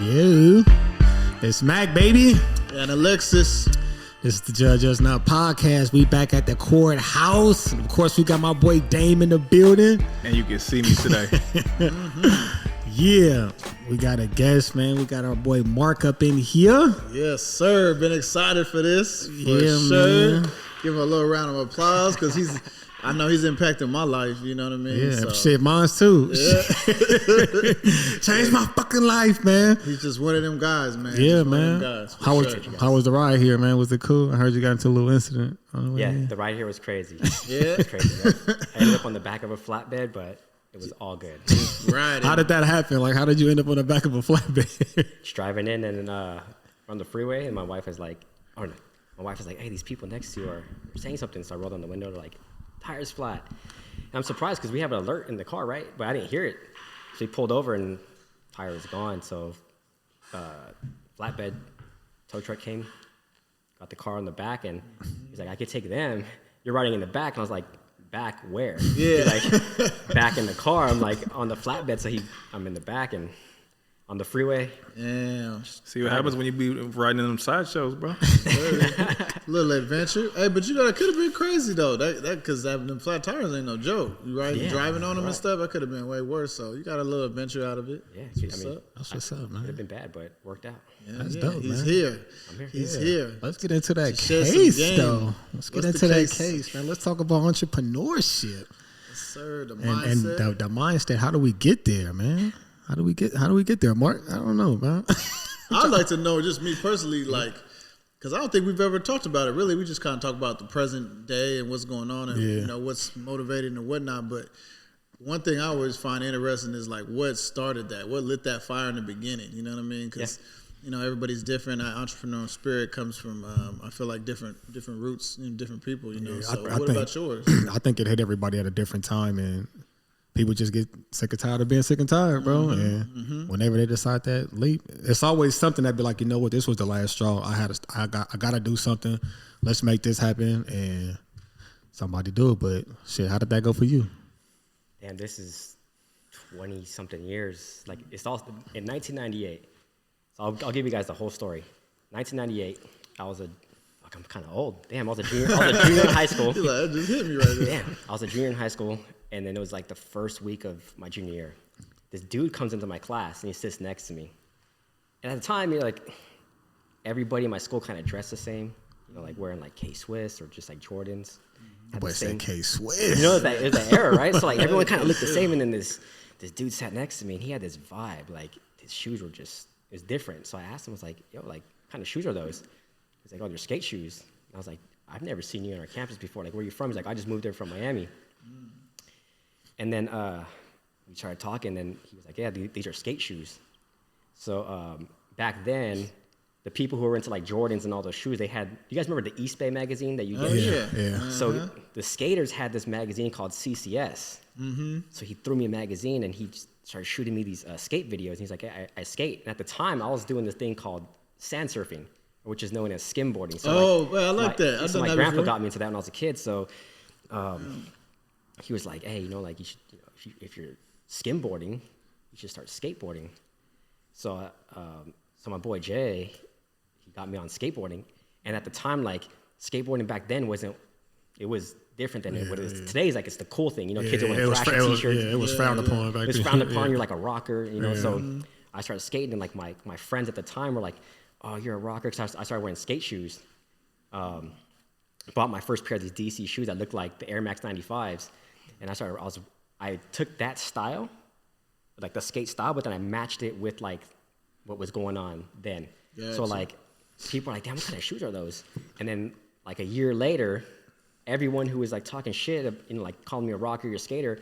Yo, it's Mac, baby. And Alexis. It's the JudgeUsNot podcast. We back at the courthouse. And of course, we got my boy Dame in the building. And you can see me today. Yeah, we got a guest, man. We got our boy Mark up in here. Yes, sir. Been excited for this. For Yeah, sure. man. Give him a little round of applause because I know he's impacting my life. You know what I mean? Yeah, shit, mine's too. Yeah. Changed my fucking life, man. He's just one of them guys, man. Yeah, Just one of them man. guys, for How sure. was the ride here, man? Was it cool? I heard you got into a little incident on the way Yeah, in. the ride here was crazy. Yeah. It was crazy. I ended up on the back of a flatbed, but it was all good. Right. How did that happen? Like, how did you end up on the back of a flatbed? Just driving in and on the freeway, and my wife was like, hey, these people next to you are saying something. So I rolled on the window, like, tire's flat. And I'm surprised because we have an alert in the car, right? But I didn't hear it. So he pulled over and tire was gone. So flatbed tow truck came, got the car on the back, and he's like, I could take them. You're riding in the back. And I was like, back where? Yeah. He's like, back in the car. I'm like on the flatbed, so I'm in the back and on the freeway. Yeah. See what happens when you be riding in them sideshows, bro. Little adventure. Hey, but you know, that could have been crazy, though. That because them flat tires ain't no joke. You driving on them and stuff, that could have been way worse. So you got a little adventure out of it. Yeah, That's what's up. That's what's up, man. Could have been bad, but worked out. Yeah, That's yeah. dope, He's man. here. I'm here. He's here. Let's get into that To share some case, game. though. Let's get What's into the that case? case, man. Let's talk about entrepreneurship Yes, sir. The and mindset. the mindset. How do we get there, man? How do we get there, Mark? I don't know, man. I'd like to know, just me personally, like, because I don't think we've ever talked about it. Really, we just kind of talk about the present day and what's going on and you know what's motivating and whatnot. But one thing I always find interesting is like what started that, what lit that fire in the beginning. You know what I mean? Because you know everybody's different. That entrepreneurial spirit comes from I feel like different roots and different people. You know. So what about yours? I think it hit everybody at a different time, and people just get sick and tired of being sick and tired, bro. And whenever they decide that leap, it's always something that be like, you know what, this was the last straw. I got to do something. Let's make this happen, and somebody do it. But shit, how did that go for you? Damn, this is 20 something years. Like it's all in 1998. So I'll give you guys the whole story. 1998, I'm kind of old. Damn, I was a junior in high school. You're like, that just hit me right there. Damn, I was a junior in high school, and then it was like the first week of my junior year. This dude comes into my class, and he sits next to me. And at the time, you're like, everybody in my school kind of dressed the same, you know, like wearing like K-Swiss or just like Jordans. Boy said K-Swiss. You know, it was that era, right? So like everyone kind of looked the same, and then this dude sat next to me, and he had this vibe, like his shoes were just, it was different. So I asked him, I was like, yo, like, what kind of shoes are those? He's like, oh, they're skate shoes. And I was like, I've never seen you on our campus before. Like, where are you from? He's like, I just moved there from Miami. And then we started talking, and he was like, yeah, these are skate shoes. So back then, the people who were into like Jordans and all those shoes, they had, you guys remember the East Bay magazine that you get? Yeah. So the skaters had this magazine called CCS. So he threw me a magazine, and he just started shooting me these skate videos. And he's like, hey, I skate. And at the time, I was doing this thing called sand surfing, which is known as skimboarding. So Well, I like that. So my grandpa got me into that when I was a kid. So he was like, hey, you know, like you should, you know, if you're skimboarding, you should start skateboarding. So so my boy Jay, he got me on skateboarding. And at the time, like skateboarding back then it was different than what it is today. Is like it's the cool thing, you know. Kids are wearing thrasher t-shirts. It was frowned upon back then. It was frowned upon. You're like a rocker, you know. So I started skating, and like my friends at the time were like, "Oh, you're a rocker." Because I started wearing skate shoes. Bought my first pair of these DC shoes that looked like the Air Max 95s, and I took that style, like the skate style, but then I matched it with like what was going on then. Gotcha. So like people are like, damn, what kind of shoes are those? And then like a year later, everyone who was like talking shit, you know, like calling me a rocker or a skater,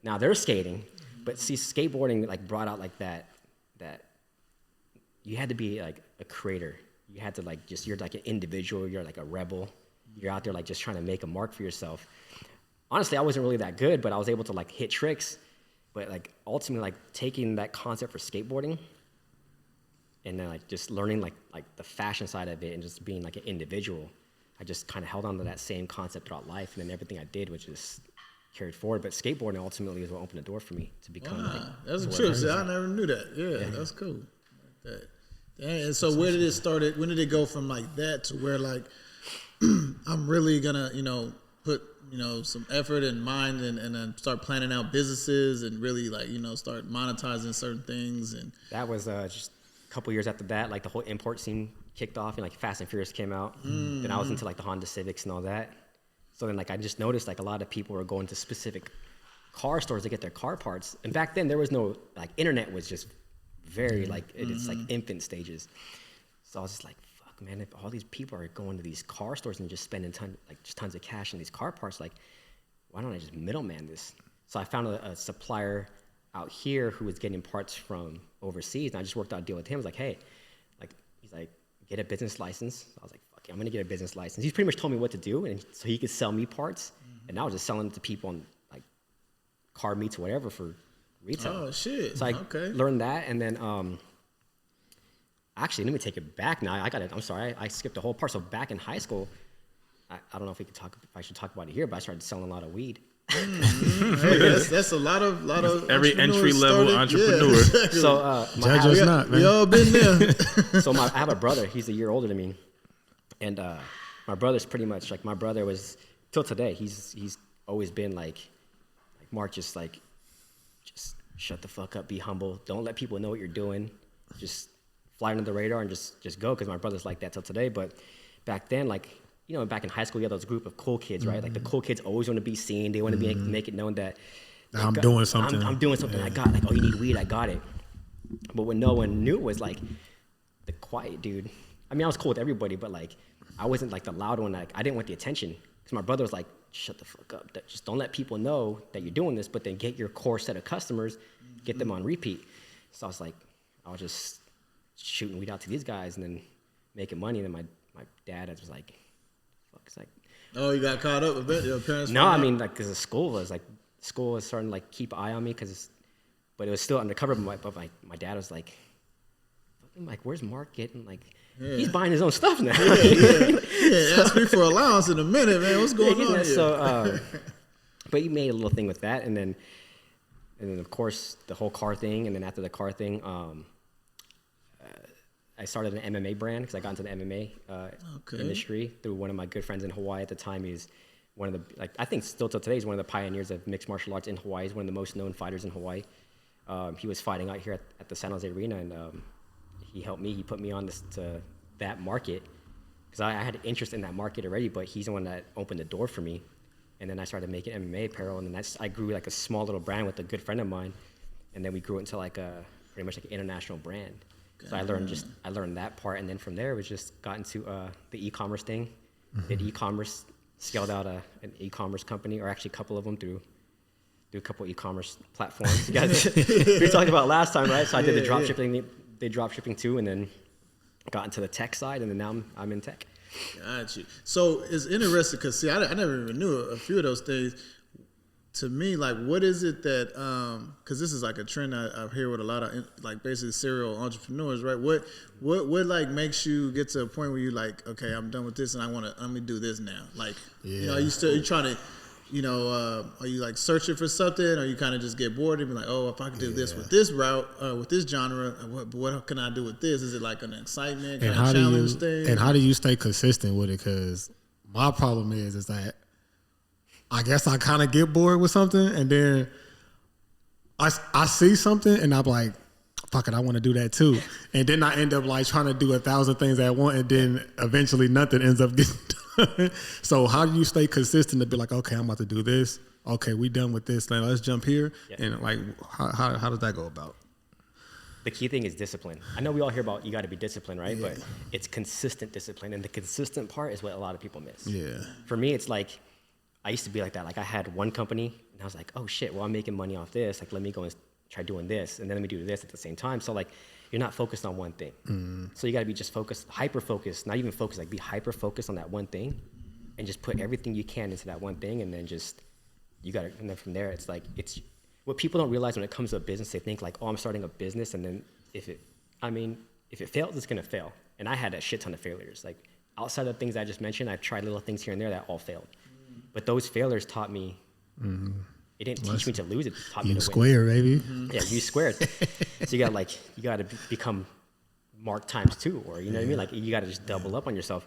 now they're skating. But see, skateboarding like brought out like that you had to be like a creator. You had to like you're like an individual, you're like a rebel. You're out there like just trying to make a mark for yourself. Honestly, I wasn't really that good, but I was able to like hit tricks. But like ultimately, like taking that concept for skateboarding and then like just learning like the fashion side of it and just being like an individual, I just kind of held on to that same concept throughout life, and then everything I did was just carried forward. But skateboarding ultimately is what opened the door for me to become. Wow, that's true. See, I never knew that. Yeah, that's cool. And so where did it start? When did it go from like that to where like I'm really gonna put some effort and mind and then start planning out businesses and really like start monetizing certain things? And that was just a couple years after that, like the whole import scene kicked off and like Fast and Furious came out. Then I was into like the Honda Civics and all that. So then like I just noticed like a lot of people were going to specific car stores to get their car parts. And back then there was no like internet was just very like it's like infant stages. So I was just like, fuck man, if all these people are going to these car stores and just spending tons of cash on these car parts, like why don't I just middleman this? So I found a supplier out here who was getting parts from overseas, and I just worked out a deal with him. I was like, hey, like he's like, get a business license. I was like, fuck yeah, I'm gonna get a business license. He's pretty much told me what to do, and so he could sell me parts, and I was just selling it to people on like car meets or whatever for retail. Oh shit! So I learned that, and then actually, let me take it back now. I'm sorry, I skipped a whole part. So back in high school, I don't know if I should talk about it here, but I started selling a lot of weed. Hey, that's a lot of every entry level entrepreneur. Yeah, exactly. So JudgeUsNot, man. We all been there. So I have a brother. He's a year older than me, and my brother's pretty much like my brother was till today. He's always been like Mark, just shut the fuck up, be humble, don't let people know what you're doing, just fly under the radar and just go. Because my brother's like that till today. But back then, like back in high school, you had those group of cool kids, right? Like the cool kids always want to be seen. They want to make it known that I'm doing something. I'm doing something. I got like, oh, you need weed, I got it. But what no one knew was like the quiet dude. I mean, I was cool with everybody, but like I wasn't like the loud one. Like I didn't want the attention because my brother was like, shut the fuck up. Just don't let people know that you're doing this, but then get your core set of customers, get them on repeat. So I was like, I was just shooting weed out to these guys and then making money. And then my dad was like, fuck, it's like, oh, you got caught up with it? Your parents? No, I mean, like, because school was starting to like keep an eye on me but it was still undercover. But my dad was like, where's Mark getting like, he's buying his own stuff now. Yeah, ask me for allowance in a minute, man. What's going on here? So, but he made a little thing with that, and then of course the whole car thing, and then after the car thing, I started an MMA brand because I got into the MMA industry through one of my good friends in Hawaii at the time. He's one of the I think still till today he's one of the pioneers of mixed martial arts in Hawaii. He's one of the most known fighters in Hawaii. He was fighting out here at the San Jose Arena, and he helped me. He put me on to that market because I had interest in that market already, but he's the one that opened the door for me. And then I started making MMA apparel, and then I grew like a small little brand with a good friend of mine, and then we grew it into like pretty much like an international brand. So I learned that part, and then from there we just got into the e-commerce thing. Did e-commerce, scaled out an e-commerce company, or actually a couple of them through a couple of e-commerce platforms. You guys we talked about last time, right? So I did the drop shipping too, and then got into the tech side, and then now I'm in tech. Got you. So it's interesting because see, I never even knew a few of those things. To me, like, what is it that? Because this is like a trend I hear with a lot of like basically serial entrepreneurs, right? What like makes you get to a point where you like, okay, I'm done with this, and let me do this now. Like, are you trying to? Are you like searching for something, or you kind of just get bored and be like, oh, if I could do this with this route, with this genre, what can I do with this? Is it like an excitement kind of challenge thing? And how do you stay consistent with it? Because my problem is that I guess I kind of get bored with something, and then I see something, and I'm like, fuck it, I want to do that too. And then I end up like trying to do 1,000 things at once, and then eventually nothing ends up getting done. So how do you stay consistent to be like, okay, I'm about to do this. Okay, we done with this. Now let's jump here. Yeah. And like, how does that go about? The key thing is discipline. I know we all hear about you got to be disciplined, right? Yeah. But it's consistent discipline, and the consistent part is what a lot of people miss. Yeah. For me, it's like I used to be like that. Like I had one company, and I was like, oh shit, well I'm making money off this. Like let me go and try doing this, and then let me do this at the same time. So like you're not focused on one thing. So you got to be just focused, hyper focused, not even focused, like be hyper focused on that one thing, and just put everything you can into that one thing, and then just you got to. And then from there, it's like it's what people don't realize when it comes to a business. They think like, oh, I'm starting a business, and then if it fails, it's gonna fail. And I had a shit ton of failures. Like outside of the things I just mentioned, I've tried little things here and there that all failed. But those failures taught me. It didn't teach me to lose. It taught me to win. Square, baby. Yeah, you squared. So you got to become mark times 2, or you know what I mean? Like you got to just double up on yourself.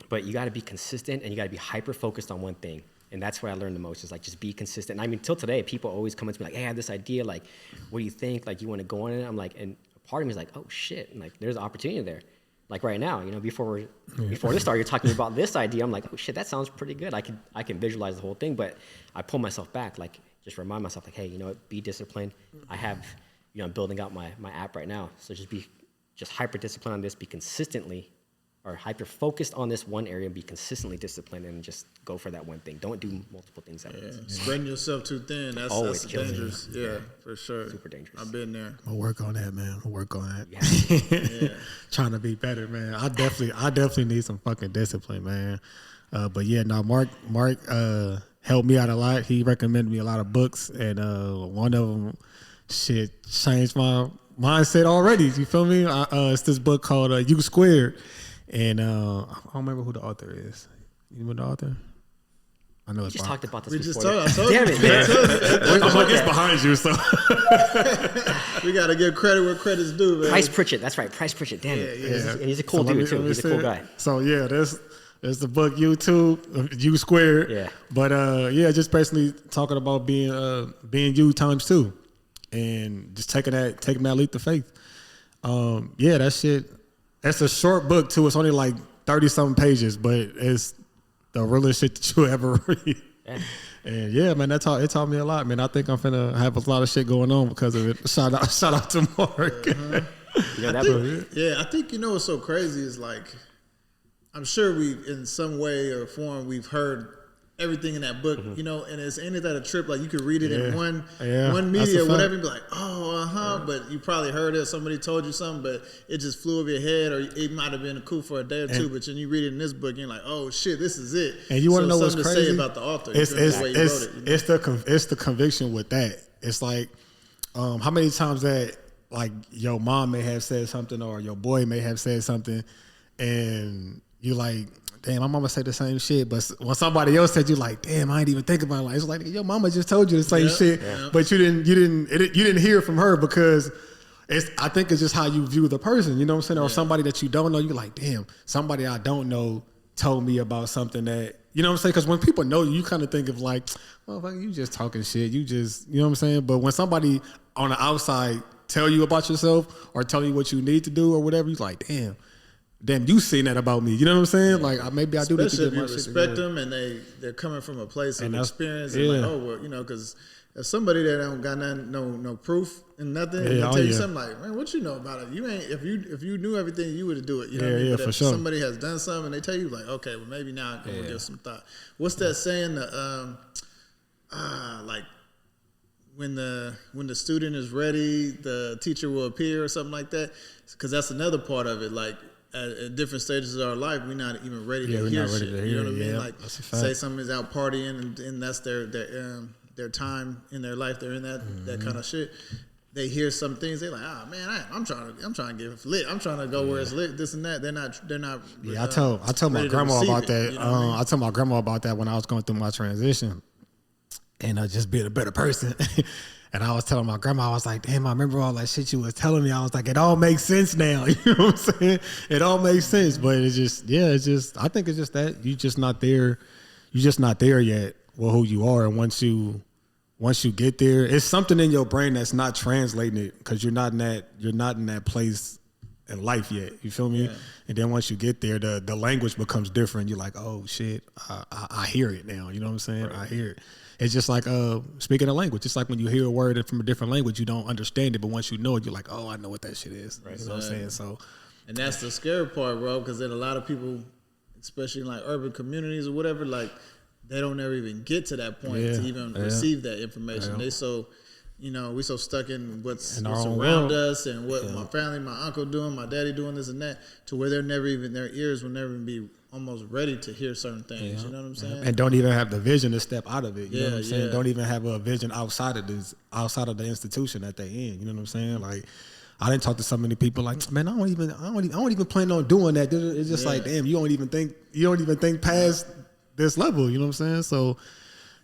But you got to be consistent, and you got to be hyper focused on one thing. And that's what I learned the most, is like just be consistent. And I mean, till today, people always come to me like, hey, I have this idea. Like, what do you think? Like, you want to go on it? I'm like, and a part of me is like, oh shit, and like there's an opportunity there. Like right now, you know, before this started, you're talking about this idea. I'm like, oh shit, that sounds pretty good. I can visualize the whole thing, but I pull myself back, like just remind myself, like, hey, you know what, be disciplined. I have, you know, I'm building out my app right now, so just hyper disciplined on this, be consistently, or hyper focused on this one area, and be consistently disciplined, and just go for that one thing. Don't do multiple things at once. Spreading yourself too thin, that's dangerous. Yeah, for sure. Super dangerous. I've been there. I'll work on that, man. I'll work on that. Trying to be better, man. I definitely need some fucking discipline, man. But yeah, no, Mark helped me out a lot. He recommended me a lot of books, and one of them, shit, changed my mindset already. You feel me? It's this book called U Squared. And I don't remember who the author is. You know the author? I know it's just talked about this we before. Just talked. Damn it, man. I'm like, it's behind you, so. We got to give credit where credit's due, man. Price Pritchett. That's right. Price Pritchett. Damn it. Yeah. And he's a cool dude, too. He's a cool guy. So, yeah, there's the book U Squared. Yeah. But, yeah, just basically talking about being you times 2. And just taking that leap of faith. Yeah, that shit. It's a short book too. It's only like 30-something pages, but it's the realest shit that you'll ever read. Yeah. And yeah, man, it taught me a lot, man. I think I'm finna have a lot of shit going on because of it. Shout out to Mark. I think you know what's so crazy is like, I'm sure we in some way or form we've heard everything in that book, you know, and ain't it that a trip? Like you could read it in one media or whatever, and be like, but you probably heard it, somebody told you something, but it just flew over your head, or it might have been cool for a day or two, but then you read it in this book, and you're like, oh shit, this is it. And you want to know what's crazy? To say about the author, it's the conviction with that. It's like, how many times that like your mom may have said something, or your boy may have said something, and you like, damn, my mama said the same shit, but when somebody else said, you like, damn, I ain't even think about it. Like, it's like, your mama just told you the same shit, but you didn't hear from her, because I think it's just how you view the person, you know what I'm saying? Or somebody that you don't know, you're like, damn, somebody I don't know told me about something that, you know what I'm saying? Because when people know you kind of think of like, well, you just talking shit, you just, you know what I'm saying? But when somebody on the outside tell you about yourself, or tell you what you need to do or whatever, you're like, damn, you seen that about me. You know what I'm saying? Like, maybe I do need to get my shit respect them, and they're coming from a place of experience. And like, oh, well, you know, because if somebody that don't got no proof and nothing, and they tell you something like, man, what you know about it? You ain't, if you knew everything, you would do it. You know what I mean? But if somebody has done something and they tell you like, okay, well maybe now I'm gonna give some thought. What's that saying? Like when the student is ready, the teacher will appear, or something like that. Because that's another part of it. Like, at different stages of our life, we're not even ready to hear shit. You know what I mean? Like, say someone's out partying and that's their time in their life. They're in that kind of shit. They hear some things. They're like, man, I'm trying to get lit. I'm trying to go where it's lit. This and that. They're not. Yeah, I told my grandma about that. You know I told my grandma about that when I was going through my transition, and just being a better person. And I was telling my grandma, I was like, damn, I remember all that shit you was telling me. I was like, it all makes sense now. You know what I'm saying? It all makes sense. But I think it's just that you're just not there. You're just not there yet with who you are. And once you get there, it's something in your brain that's not translating it, because you're not in that place in life yet. You feel me? Yeah. And then once you get there, the language becomes different. You're like, oh shit, I hear it now. You know what I'm saying? Right. I hear it. It's just like speaking a language. It's like when you hear a word from a different language, you don't understand it, but once you know it, you're like, oh, I know what that shit is. Right. You know what I'm saying? So, and that's the scary part, bro, because then a lot of people, especially in like urban communities or whatever, like they don't ever even get to that point to even receive that information. Yeah. They so, you know, we so stuck in what's around us and what my family, my uncle doing, my daddy doing this and that, to where their ears will never even be almost ready to hear certain things. You know what I'm saying? And don't even have the vision to step out of it. You know what I'm saying? Don't even have a vision outside of the institution that they in. You know what I'm saying? Like, I didn't talk to so many people like, man, I don't even plan on doing that. It's just like, damn, you don't even think past this level. You know what I'm saying? So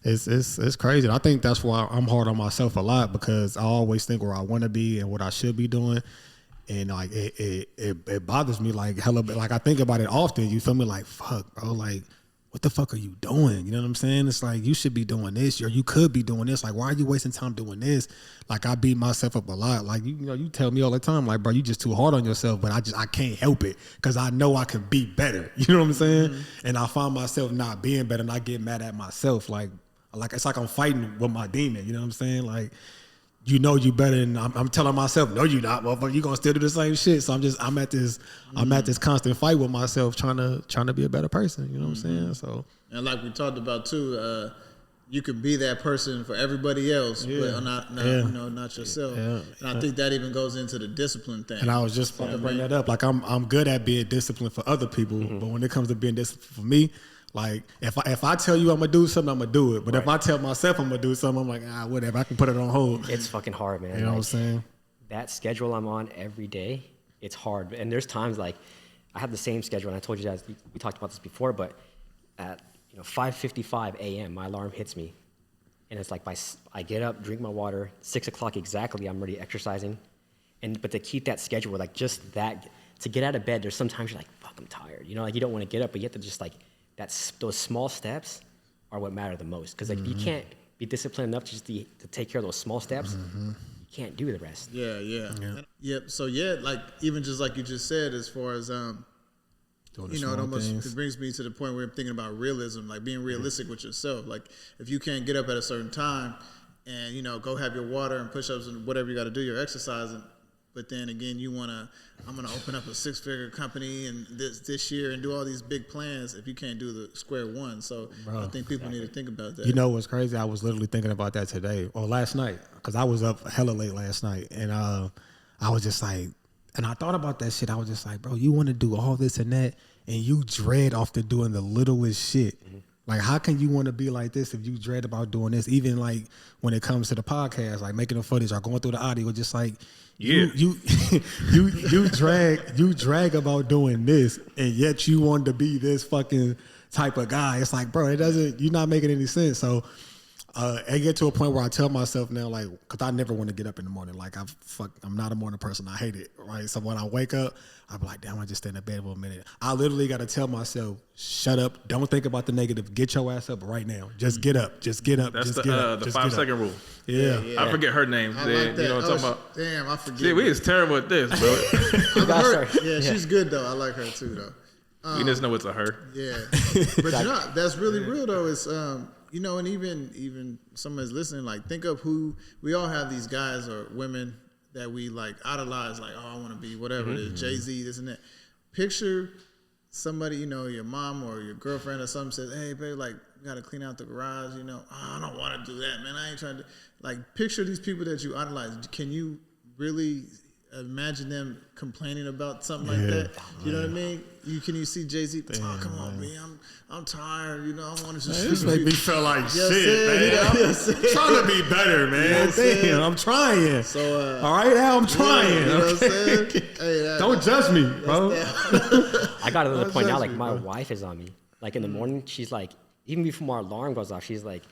it's crazy. I think that's why I'm hard on myself a lot, because I always think where I want to be and what I should be doing. And like it bothers me like hella bit. Like I think about it often. You feel me? Like fuck, bro. Like what the fuck are you doing? You know what I'm saying? It's like you should be doing this, or you could be doing this. Like why are you wasting time doing this? Like I beat myself up a lot. Like you know, you tell me all the time, like bro, you just too hard on yourself. But I can't help it because I know I can be better. You know what I'm saying? And I find myself not being better, and I get mad at myself. Like it's like I'm fighting with my demon. You know what I'm saying? Like. You know you better, and I'm telling myself, no, you not, motherfucker. You gonna still do the same shit. So I'm at this constant fight with myself, trying to be a better person. You know what I'm saying? So and like we talked about too, you can be that person for everybody else, but not you know, not yourself. Yeah. And I think that even goes into the discipline thing. And I was just about to bring that up. Like I'm good at being disciplined for other people, but when it comes to being disciplined for me. Like if I tell you I'm gonna do something, I'm gonna do it. But if I tell myself I'm gonna do something, I'm like, whatever. I can put it on hold. It's fucking hard, man. You know what I'm saying? That schedule I'm on every day, it's hard. And there's times like I have the same schedule, and I told you guys we talked about this before. But at 5:55 a.m. my alarm hits me, and it's like I get up, drink my water, 6 o'clock exactly. I'm already exercising, but to keep that schedule, like just that to get out of bed, there's sometimes you're like, fuck, I'm tired. You know, like you don't want to get up, but you have to just like. Those small steps are what matter the most. Because like you can't be disciplined enough just to take care of those small steps. You can't do the rest. Yeah. So like even just like you just said, as far as it almost brings me to the point where I'm thinking about realism, like being realistic with yourself. Like if you can't get up at a certain time and go have your water and push-ups and whatever you got to do, you're exercising. But then again, I'm gonna open up a 6-figure company and this year and do all these big plans if you can't do the square one. So I think people need to think about that. You know what's crazy? I was literally thinking about that today or last night because I was up hella late last night, and I was just like, and I thought about that shit. I was just like, bro, you want to do all this and that, and you dread off to doing the littlest shit. Like, how can you want to be like this if you dread about doing this? Even like when it comes to the podcast, like making the footage or going through the audio, just like you drag about doing this, and yet you want to be this fucking type of guy. It's like, bro, you're not making any sense. So I get to a point where I tell myself now, like, because I never want to get up in the morning. Like, I'm not a morning person. I hate it, right? So when I wake up, I'm like, damn, I just stay in the bed for a minute. I literally got to tell myself, shut up. Don't think about the negative. Get your ass up right now. Just get up. Just get up. That's just the 5-second rule. Yeah. I forget her name. I like that. You know what I'm talking about? Damn, I forget. See, we is terrible at this, bro. She's good, though. I like her, too, though. We just know it's a her. Yeah. But that's really real, though. It's, and even someone's listening, like, think of who, we all have these guys or women that we, like, idolize, like, oh, I want to be whatever it is, Jay-Z, this and that. Picture somebody, your mom or your girlfriend or something says, hey, babe, like, we got to clean out the garage, oh, I don't want to do that, man. I ain't trying to, like, picture these people that you idolize. Can you really imagine them complaining about something like that? You know what I mean? Can you see Jay-Z? Oh, come on, man. I'm tired. I want to just. This make me feel like shit, man. I'm trying to be better, man. Damn, I'm trying. So, all right, now I'm trying. You know what I'm saying? Hey, don't judge me, bro. I got to the point now, like, my wife is on me. Like, in the morning, she's like, even before our alarm goes off, she's like,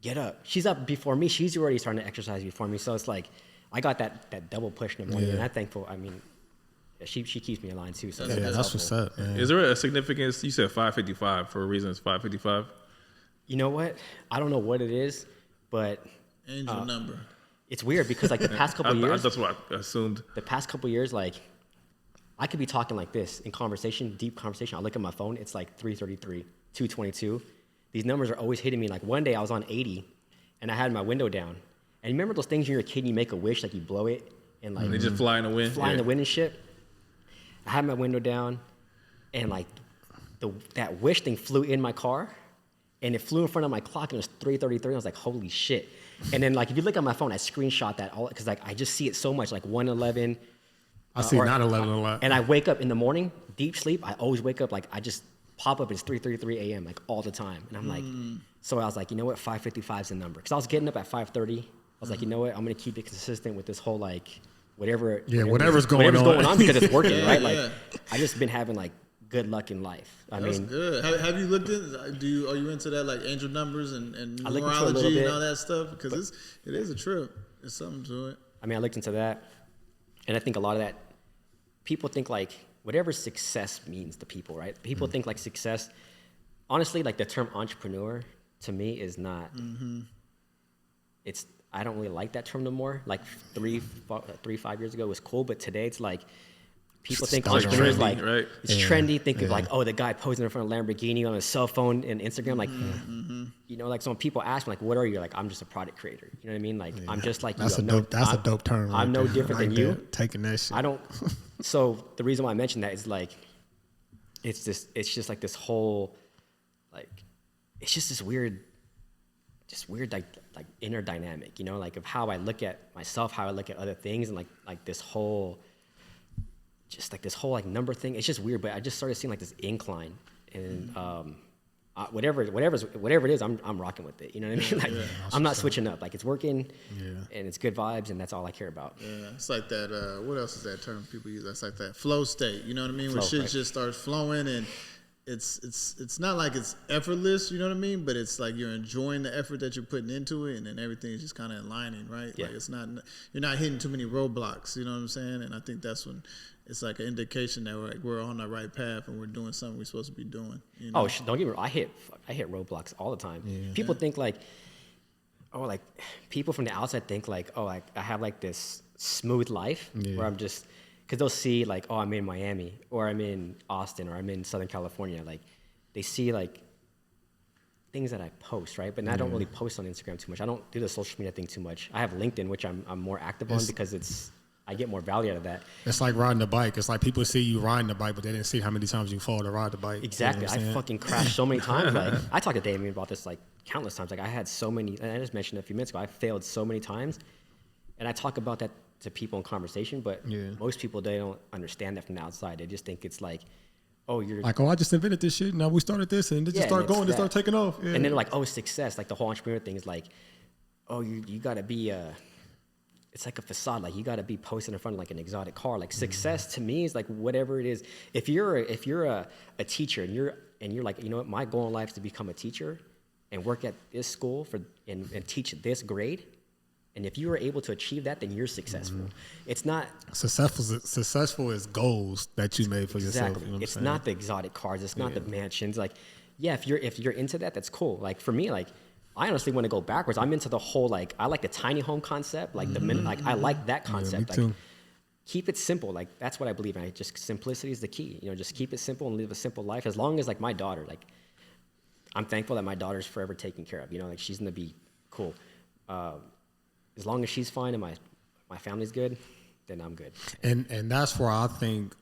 get up. She's up before me. She's already starting to exercise before me. So it's like, I got that double push in the morning, and I'm thankful. I mean, she keeps me in line too. So that's what's up. Man. Is there a significance? You said 5:55 for a reason. It's 5:55. You know what? I don't know what it is, but angel number. It's weird because like the past couple years, that's what I assumed. The past couple years, like I could be talking like this in conversation, deep conversation. I look at my phone, it's like 3:33, 2:22. These numbers are always hitting me. Like one day I was on 80, and I had my window down. And you remember those things when you're a kid and you make a wish, like you blow it and like they just fly in the wind. Fly in the wind and shit. I had my window down and like that wish thing flew in my car and it flew in front of my clock and it was 3:33. I was like, holy shit. And then like if you look at my phone, I screenshot that all because like I just see it so much, like 1:11. I see 9:11 a lot. And I wake up in the morning, deep sleep. I always wake up like I just pop up. It's 3:33 a.m. like all the time. And I'm like, so I was like, you know what? 5:55 is the number. Because I was getting up at 5:30. I was like, you know what? I'm going to keep it consistent with this whole, like, whatever's going on because it's working, right? Like, I just been having, like, good luck in life. That's good. Have you looked in? Are you into that, like, angel numbers and numerology and all that stuff? Because it is a trip. There's something to it. I mean, I looked into that. And I think a lot of that people think like whatever success means to people, right? People think like success, honestly, like the term entrepreneur to me is not, I don't really like that term no more. Like 5 years ago was cool, but today it's like, people think entrepreneur is like, right? It's trendy. Think of like, oh, the guy posing in front of a Lamborghini on his cell phone and Instagram. Like, you know, like, so when people ask me, like, what are you? Like, I'm just a product creator. You know what I mean? Like, I'm just like, that's a dope term. I'm no different than you. Taking that shit. I don't. So the reason why I mentioned that is like, it's just like this whole, like, it's just this weird like inner dynamic, you know, like of how I look at myself, how I look at other things, and like this whole. Just like this whole like number thing, it's just weird. But I just started seeing like this incline, and whatever it is, I'm rocking with it. You know what I mean? Like I'm not switching up. Like it's working, and it's good vibes, and that's all I care about. Yeah, it's like that. What else is that term people use? That's like that flow state. You know what I mean? When shit just starts flowing, and it's not like it's effortless. You know what I mean? But it's like you're enjoying the effort that you're putting into it, and then everything is just kind of aligning, right? Yeah. Like it's not, you're not hitting too many roadblocks. You know what I'm saying? And I think that's when. It's like an indication that we're on the right path and we're doing something we're supposed to be doing. You know? Oh, don't get me wrong. I hit roadblocks all the time. Yeah. People think like, oh, like people from the outside think like, oh, like I have like this smooth life where I'm just, because they'll see like, oh, I'm in Miami or I'm in Austin or I'm in Southern California. Like they see like things that I post, right? But I don't really post on Instagram too much. I don't do the social media thing too much. I have LinkedIn, which I'm more active on because I get more value out of that. It's like riding a bike. It's like people see you riding the bike, but they didn't see how many times you fall to ride the bike. Exactly. You know I fucking crashed so many times. Like I talked to Damien about this like countless times. Like I had so many, and I just mentioned a few minutes ago, I failed so many times. And I talk about that to people in conversation, but most people, they don't understand that from the outside. They just think it's like, oh, you're like, oh, I just invented this shit. Now we started this and it just started going, it started taking off. Yeah. And then like, oh, success. Like the whole entrepreneur thing is like, oh, you gotta be it's like a facade. Like you got to be posted in front of like an exotic car. Like success to me is like whatever it is. If you're a teacher and you're like, you know what, my goal in life is to become a teacher and work at this school and teach this grade. And if you are able to achieve that, then you're successful. It's not successful is goals that you made for yourself. You know it's not the exotic cars. It's not the mansions. Like, yeah, if you're into that, that's cool. Like for me, like, I honestly want to go backwards. I'm into the whole, like, I like the tiny home concept. Like, I like that concept. Me too. Like, keep it simple. Like, that's what I believe in. Just simplicity is the key. You know, just keep it simple and live a simple life. As long as, like, my daughter, like, I'm thankful that my daughter's forever taken care of. You know, like, she's going to be cool. As long as she's fine and my family's good, then I'm good. And that's where I think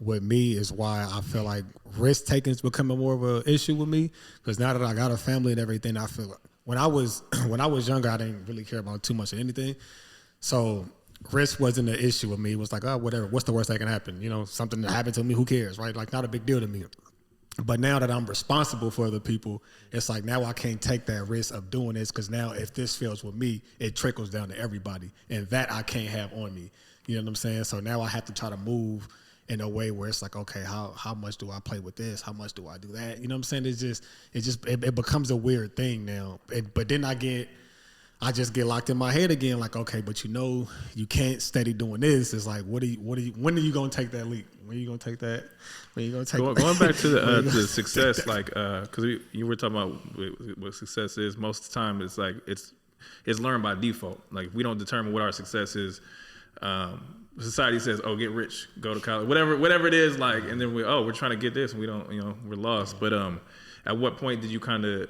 with me is why I feel like risk taking is becoming more of an issue with me, because now that I got a family and everything, I feel like when I was younger, I didn't really care about too much of anything. So risk wasn't an issue with me. It was like, oh, whatever. What's the worst that can happen? You know, something that happened to me, who cares, right? Like, not a big deal to me. But now that I'm responsible for other people, it's like now I can't take that risk of doing this, because now if this fails with me, it trickles down to everybody, and that I can't have on me. You know what I'm saying? So now I have to try to move in a way where it's like, okay, how much do I play with this? How much do I do that? You know what I'm saying? It becomes a weird thing now. But then I just get locked in my head again, like, okay, but you know, you can't steady doing this. It's like, when are you gonna take that leap? When are you gonna take that? When are you gonna take going back to the success, like, because you were talking about what success is. Most of the time, it's like it's learned by default. Like, we don't determine what our success is. Society says, "Oh, get rich, go to college, whatever it is." Like, and then we're trying to get this, and we don't, we're lost. But at what point did you kind of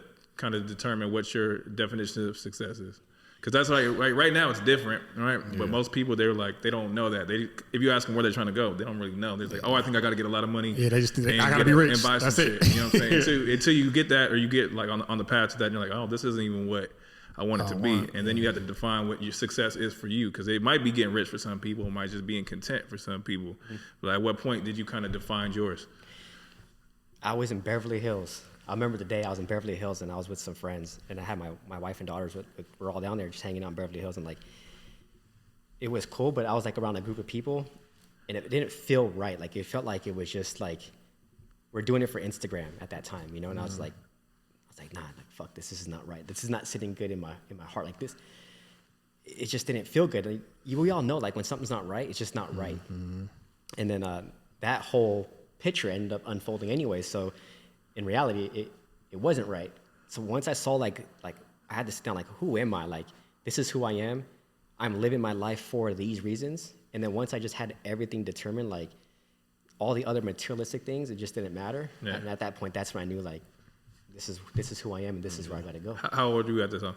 determine what your definition of success is? Because that's like right now it's different, right? Yeah. But most people, they're like, they don't know that. If you ask them where they're trying to go, they don't really know. They're like, oh, I think I got to get a lot of money. Yeah, they just think I got to be rich. And buy some shit. You know what I'm saying? Until you get that, or you get like on the path to that, and you're like, oh, this isn't even what I want it to be. And then you have to define what your success is for you, because it might be getting rich for some people, it might just being content for some people. Mm-hmm. But at what point did you kind of define yours? I was in Beverly Hills. I remember the day I was in Beverly Hills and I was with some friends, and I had my wife and daughters. We're all down there just hanging out in Beverly Hills, and like, it was cool, but I was like around a group of people, and it didn't feel right. Like, it felt like it was just like, we're doing it for Instagram at that time, and I was like, nah, like, fuck this is not right. This is not sitting good in my heart. Like, this, it just didn't feel good. Like, we all know, like, when something's not right, it's just not right. Mm-hmm. And then that whole picture ended up unfolding anyway. So in reality, it wasn't right. So once I saw like I had to sit down, like, who am I? Like, this is who I am. I'm living my life for these reasons. And then once I just had everything determined, like all the other materialistic things, it just didn't matter. Yeah. And at that point, that's when I knew, like, this is who I am, and this is where I got to go. How old were you at the time?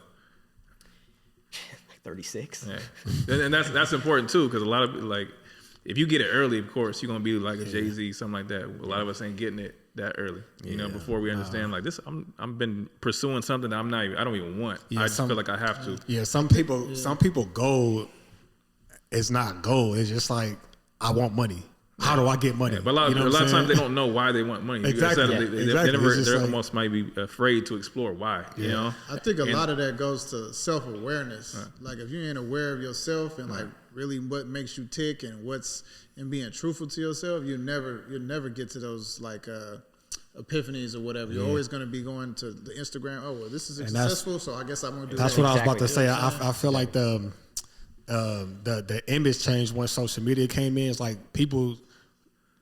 Like 36. Yeah. And that's important too, because a lot of, like, if you get it early, of course, you're gonna be like a Jay-Z, something like that. A lot of us ain't getting it that early, you know, before we understand, like, this, I'm been pursuing something that I don't even want. I just feel like I have to. Yeah, some people goal is not goal. It's just like, I want money. How do I get money? Yeah, but a lot of times they don't know why they want money. Exactly. They almost might be afraid to explore why. Yeah. You know, I think a lot of that goes to self-awareness. Right. Like, if you ain't aware of yourself and like really what makes you tick and being truthful to yourself, you'll never get to those like epiphanies or whatever. You're always going to be going to the Instagram. Oh, well, this is successful, so I guess I'm going to do that. That's what I was about to say. I feel like the image change when social media came in. It's like people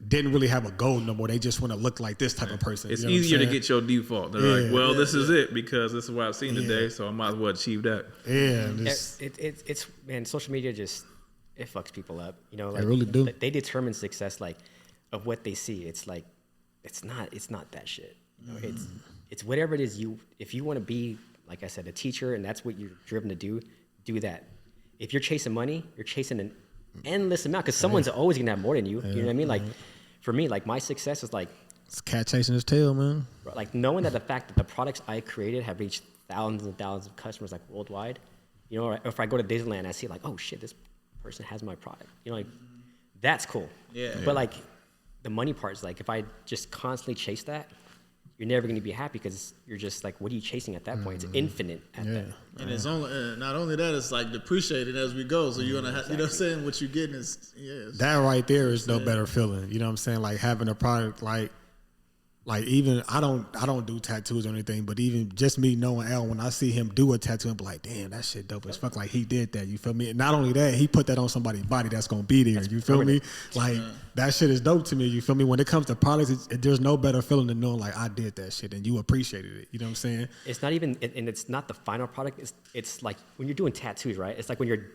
didn't really have a goal no more. They just want to look like this type of person. It's easier to get your default. They're like, well, this is it because this is what I've seen today, so I might as well achieve that. Yeah. It's man, social media just, it fucks people up. You know, like, they really do. They determine success like of what they see. It's like, it's not that shit. You know, it's whatever it is if you want to be, like I said, a teacher, and that's what you're driven to do that. If you're chasing money, you're chasing an endless amount, because someone's always gonna have more than you. You know what I mean? Like, for me, like, my success is like, it's cat chasing his tail, man. Like, knowing that the fact that the products I created have reached thousands and thousands of customers, like, worldwide. You know, or if I go to Disneyland, I see, like, oh shit, this person has my product. You know, like, that's cool. Yeah. But like, the money part is like, if I just constantly chase that, you're never going to be happy, because you're just like, what are you chasing at that point? It's infinite at that. And it's only not only that, it's like depreciating as we go. So you're gonna have, you know what I'm saying? What you're getting is that right there is no better feeling. You know what I'm saying? Like, having a product like even I don't do tattoos or anything, but even just me knowing Al, when I see him do a tattoo, I'm like, damn, that shit dope as fuck. Like, he did that, you feel me? And not only that, he put that on somebody's body that's gonna be there. You feel me? Like, that shit is dope to me. You feel me? When it comes to products, there's no better feeling than knowing, like, I did that shit and you appreciated it. You know what I'm saying? It's not even, and it's not the final product. It's like when you're doing tattoos, right? It's like when you're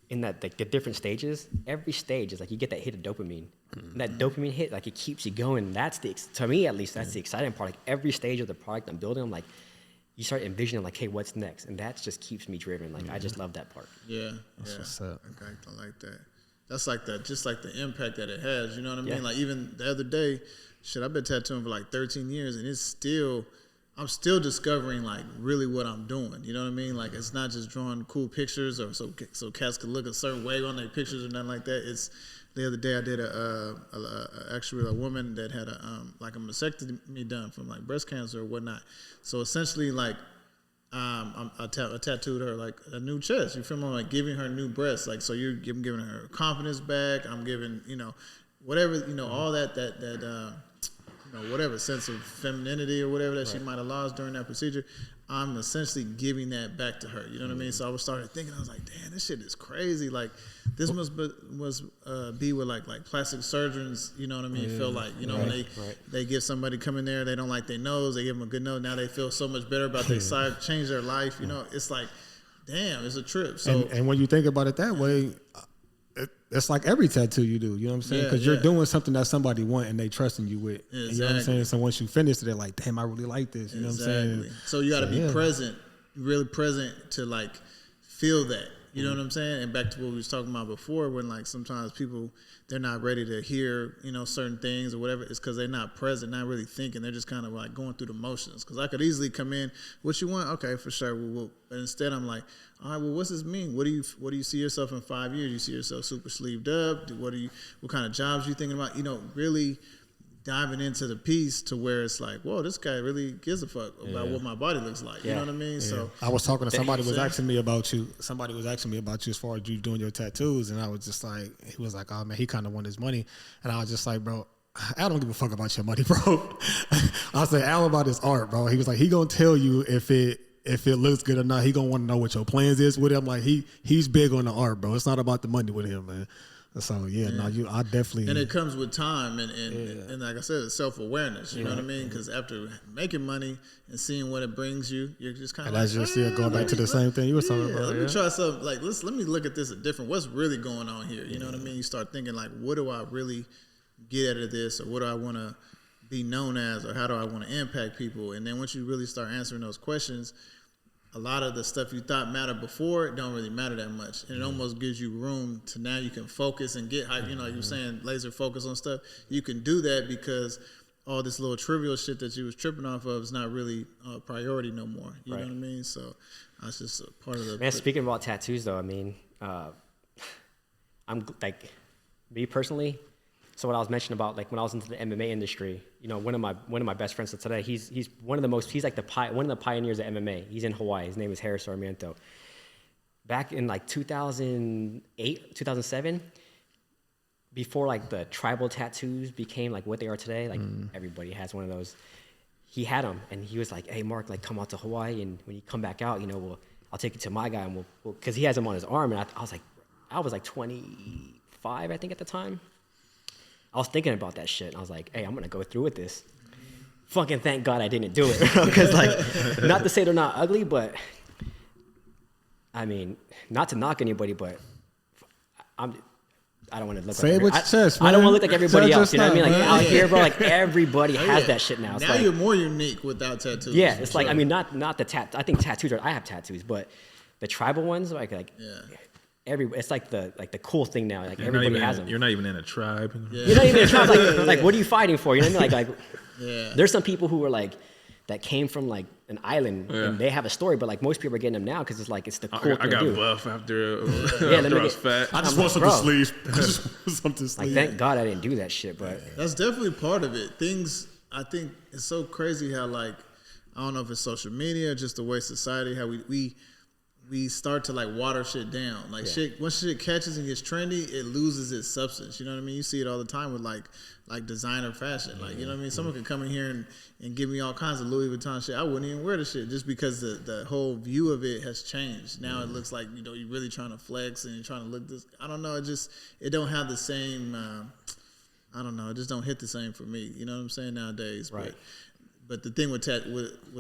in that, like, the different stages. Every stage is like, you get that hit of dopamine. And that dopamine hit, like, it keeps you going. That's to me at least, that's the exciting part. Like, every stage of the product I'm building, I'm like, you start envisioning, like, hey, what's next? And that just keeps me driven. Like, I just love that part. That's what's up. Okay, I like that. That's like that, just like the impact that it has. You know what I mean? Like, even the other day, I've been tattooing for like 13 years, and I'm still discovering, like, really what I'm doing. You know what I mean? Like, it's not just drawing cool pictures or so cats could look a certain way on their pictures or nothing like that. It's, the other day I did actually a woman that had like a mastectomy done from, like, breast cancer or whatnot. So essentially, like, I tattooed her like a new chest. You feel me? I'm, like, giving her new breasts. Like, so I'm giving her confidence back. I'm giving, you know, whatever, you know, all that you know, whatever sense of femininity or whatever that she might have lost during that procedure, I'm essentially giving that back to her. You know what I mean? So I started thinking, I was like, damn, this shit is crazy. Like, this must be what like plastic surgeons, you know what I mean, feel like. You know, when they give somebody come in there, they don't like their nose, they give them a good nose, now they feel so much better about their side, change their life. You know, it's like, damn, it's a trip. So and when you think about it that way, it's like every tattoo you do, you know what I'm saying? Because you're doing something that somebody want and they trusting you with. Exactly. You know what I'm saying? So once you finish it, they're like, damn, I really like this. You know what I'm saying? So you got to be present, really present to, like, feel that. You know what I'm saying? And back to what we was talking about before, when, like, sometimes people, they're not ready to hear, you know, certain things or whatever. It's because they're not present, not really thinking. They're just kind of, like, going through the motions. Because I could easily come in, what you want? Okay, for sure. But instead, I'm like, all right, well, what's this mean? What do you see yourself in 5 years? You see yourself super sleeved up? What kind of jobs you thinking about? You know, really diving into the piece to where it's like, whoa, this guy really gives a fuck about what my body looks like. You know what I mean? So I was talking to somebody was asking me about you. Somebody was asking me about you as far as you doing your tattoos, and I was just like, he was like, oh man, he kind of want his money, and I was just like, bro, I don't give a fuck about your money, bro. I said, Al, about his art, bro. He was like, he gonna tell you if it looks good or not. He gonna want to know what your plans is with it. I'm like, he's big on the art, bro. It's not about the money with him, man. So yeah, no, I definitely. And it comes with time and like I said, it's self-awareness. You know what I mean? Because after making money and seeing what it brings you, you're just kind of that's just going back to the same thing you were talking about. Let me try something. Like let me look at this different. What's really going on here? You know what I mean? You start thinking like, what do I really get out of this, or what do I want to be known as, or how do I want to impact people? And then once you really start answering those questions, a lot of the stuff you thought mattered before, it don't really matter that much. And it almost gives you room to now you can focus and get hype. You know, like you were saying, laser focus on stuff. You can do that because all this little trivial shit that you was tripping off of is not really a priority no more. You know what I mean? So that's just a part of the... Man, speaking about tattoos, though, I mean, I'm like, me personally... So what I was mentioning about, like, when I was into the MMA industry, you know, one of my best friends today, he's one of the pioneers of MMA. He's in Hawaii. His name is Harris Sarmiento. Back in like 2008, 2007, before like the tribal tattoos became like what they are today, like everybody has one of those. He had them, and he was like, "Hey, Mark, like, come out to Hawaii, and when you come back out, you know, I'll take you to my guy, and we'll," because he has them on his arm, and I was like 25, I think, at the time. I was thinking about that shit, and I was like, hey, I'm going to go through with this. Fucking thank God I didn't do it. Because, like, not to say they're not ugly, but, I mean, not to knock anybody, but I don't want to look Say it with your chest, man. I don't want to look like everybody else, you know what I mean? Like, man. out here, bro, like, everybody has that shit now. It's now like, you're more unique without tattoos. yeah, it's like, I mean, not the I think tattoos I have tattoos, but the tribal ones, like it's like the cool thing now. Like everybody has them. You're not even in a tribe. Yeah. You're not even in a tribe. Like what are you fighting for? You know what I mean? Like there's some people who are like that came from like an island and they have a story, but like most people are getting them now because it's like it's the cool thing to do. I got buff after I was fat. I just want something to sleep. I just want something to sleep. Like thank God I didn't do that shit, but that's definitely part of it. Things I think it's so crazy how like I don't know if it's social media or just the way society how we start to like water shit down. Like shit, once shit catches and gets trendy, it loses its substance. You know what I mean? You see it all the time with like designer fashion. Like, you know what I mean? Someone could come in here and give me all kinds of Louis Vuitton shit. I wouldn't even wear the shit just because the whole view of it has changed. Now it looks like, you know, you're really trying to flex and you're trying to look this. I don't know. It don't have the same, I don't know. It just don't hit the same for me. You know what I'm saying? Nowadays. Right. But the thing with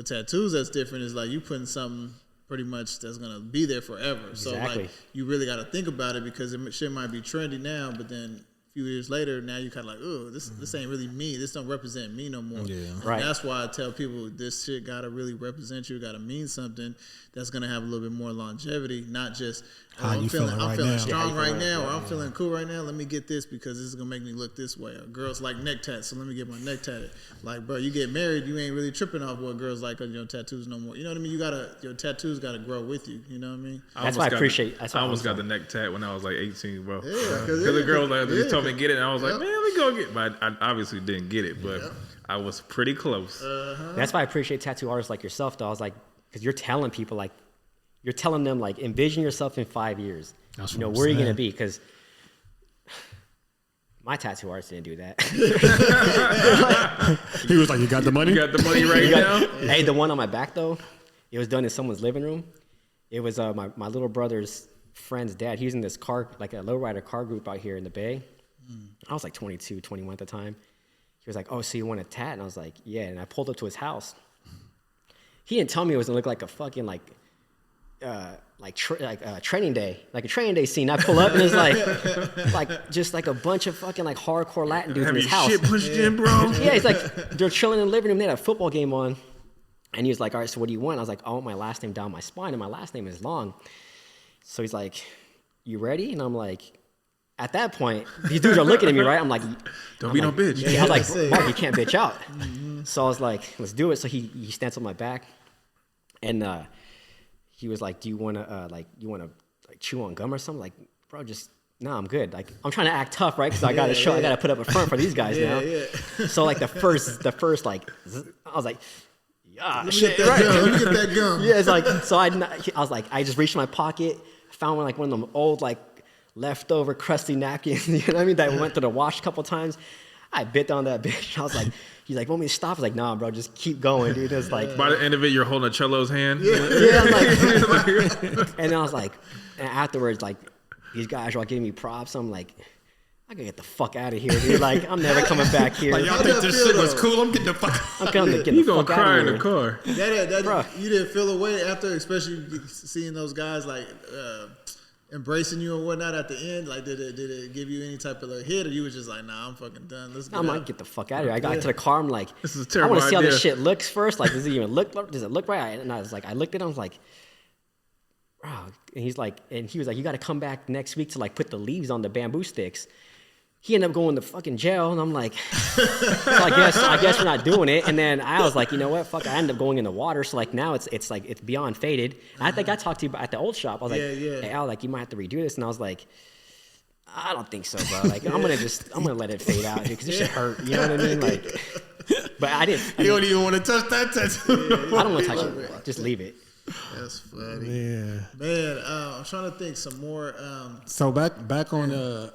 tattoos that's different is like you putting something pretty much that's gonna be there forever. Exactly. So like you really got to think about it because shit might be trendy now, but then a few years later, now you kind of like, oh, this ain't really me. This don't represent me no more. Yeah. Right. That's why I tell people this shit gotta really represent you. Gotta mean something that's gonna have a little bit more longevity, not just I'm feeling strong right now, or I'm feeling cool right now. Let me get this because this is gonna make me look this way. Or girls like neck tats, so let me get my neck tatted. Like, bro, you get married, you ain't really tripping off what girls like on your tattoos no more. You know what I mean? Your tattoos gotta grow with you. You know what I mean? That's why I appreciate. I almost got the neck tat when I was like 18, bro. Yeah, because the girl just told me to get it, and I was like, man, let me go get it. But I obviously didn't get it, but I was pretty close. That's why I appreciate tattoo artists like yourself, though. I was like, because you're telling people, like, you're telling them, like, envision yourself in 5 years. That's you know, what I'm where are you saying. going to be? Because my tattoo artist didn't do that. He was like, you got the money? You got the money right now? Hey, the one on my back, though, it was done in someone's living room. It was my little brother's friend's dad. He was in this car, like a lowrider car group out here in the Bay. I was like 22, 21 at the time. He was like, oh, so you want a tat? And I was like, yeah. And I pulled up to his house. He didn't tell me it was going to look like a fucking, training day, like a training day scene. I pull up and it's like just like a bunch of fucking like hardcore Latin dudes in his house. Shit pushed in, bro. Yeah, he's like, they're chilling in the living room. They had a football game on. And he was like, all right, so what do you want? I was like, I want my last name down my spine, and my last name is long. So he's like, you ready? And I'm like, at that point, these dudes are looking at me, right? I'm like, Don't be no bitch. Yeah, I was like, Mark, you can't bitch out. So I was like, let's do it. So he stands on my back, and he was like, do you want to chew on gum or something? Like, bro, just no, I'm good. Like, I'm trying to act tough, right? Because I got to show, I got to put up a front for these guys now. Yeah. So like the first like, I was like, let me get that gum. Yeah, it's like, so I was like, I just reached in my pocket, found one of them old like leftover crusty napkins, you know what I mean, that went through the wash a couple times. I bit on that bitch. I was like, he's like, want me to stop? I was like, nah, bro, just keep going, dude. It's like, by the end of it, you're holding a Cholo's hand. Yeah, I'm like, and I was like, and afterwards, like, these guys are all giving me props. I'm like, I gotta get the fuck out of here, dude. Like, I'm never coming back here. Like, y'all think this shit was cool? I'm getting the fuck. I'm gonna get You the gonna fuck out cry of in the here. car? That you didn't feel a way after, especially seeing those guys like embracing you and whatnot at the end. Like, did it give you any type of like hit, or you was just like, nah, I'm fucking done. Let's get I'm out. like, get the fuck out of here. I got to the car. I'm like, This is a I terrible want to see how this idea. shit looks first. Like, does it even look? Does it look right? And I was like, I looked at him. I was like, wow. And he was like, you got to come back next week to like put the leaves on the bamboo sticks. He ended up going to fucking jail, and I'm like, so I guess we're not doing it. And then I was like, you know what, fuck, I ended up going in the water. So like now it's like it's beyond faded. And I think I talked to you at the old shop. I was like, hey Al, like you might have to redo this. And I was like, I don't think so, bro. Like I'm gonna let it fade out because this shit hurt. You know what I mean? Like, but I didn't. You don't even want to touch that tattoo. I don't want to touch it. Just leave it. That's funny. Yeah. Man, I'm trying to think some more. So back on the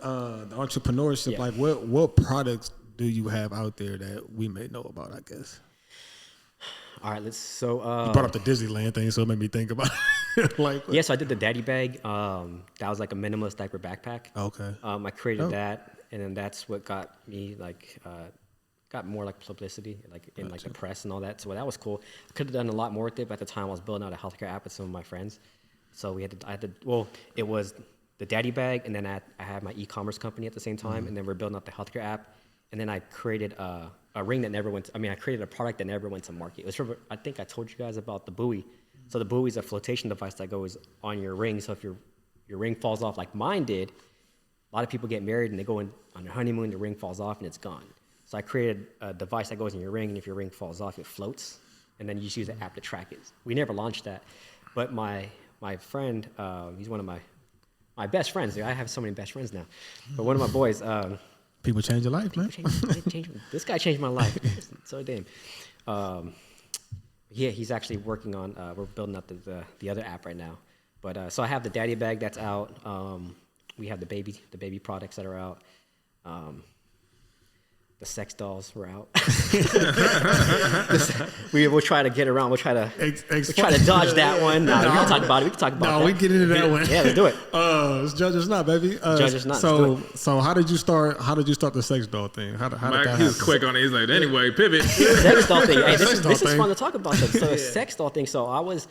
entrepreneurship, Yeah. like what products do you have out there that we may know about? I guess All right, let's. you brought up the Disneyland thing, so it made me think about it. Like, Yeah, so I did the daddy bag. That was like a minimalist diaper backpack. okay, I created Oh. that, and then that's what got me like got more like publicity, like in like the press and all that. So that was cool. I could have done a lot more with it, but at the time I was building out a healthcare app with some of my friends. So I had to. Well, it was the daddy bag, and then I had my e-commerce company at the same time, and then we're building out the healthcare app. And then I created a ring that never went. I created a product that never went to market. It was from, I think I told you guys about the buoy. So the buoy is a flotation device that goes on your ring. So if your ring falls off, like mine did, a lot of people get married and they go on their honeymoon, the ring falls off and it's gone. So I created a device that goes in your ring, and if your ring falls off, it floats, and then you just use the app to track it. We never launched that, but my friend, he's one of my best friends. Dude. I have so many best friends now, but one of my boys. people change your life, man. This guy changed my life. So damn. Yeah, he's actually working on. We're building up the other app right now. But so I have the daddy bag that's out. We have the baby products that are out. The sex dolls were out. We'll try to get around. We'll try to dodge that one. No, we can talk about it. We can talk about that. No, we get into that one. Yeah, let's do it. It's JudgeUsNot, baby. JudgeUsNot. So how did you start? How did you start the sex doll thing? How did that He was happen? quick on it. He's like, anyway, pivot. Sex doll thing. Hey, Sex doll this is thing. fun to talk about. So sex doll thing. So I was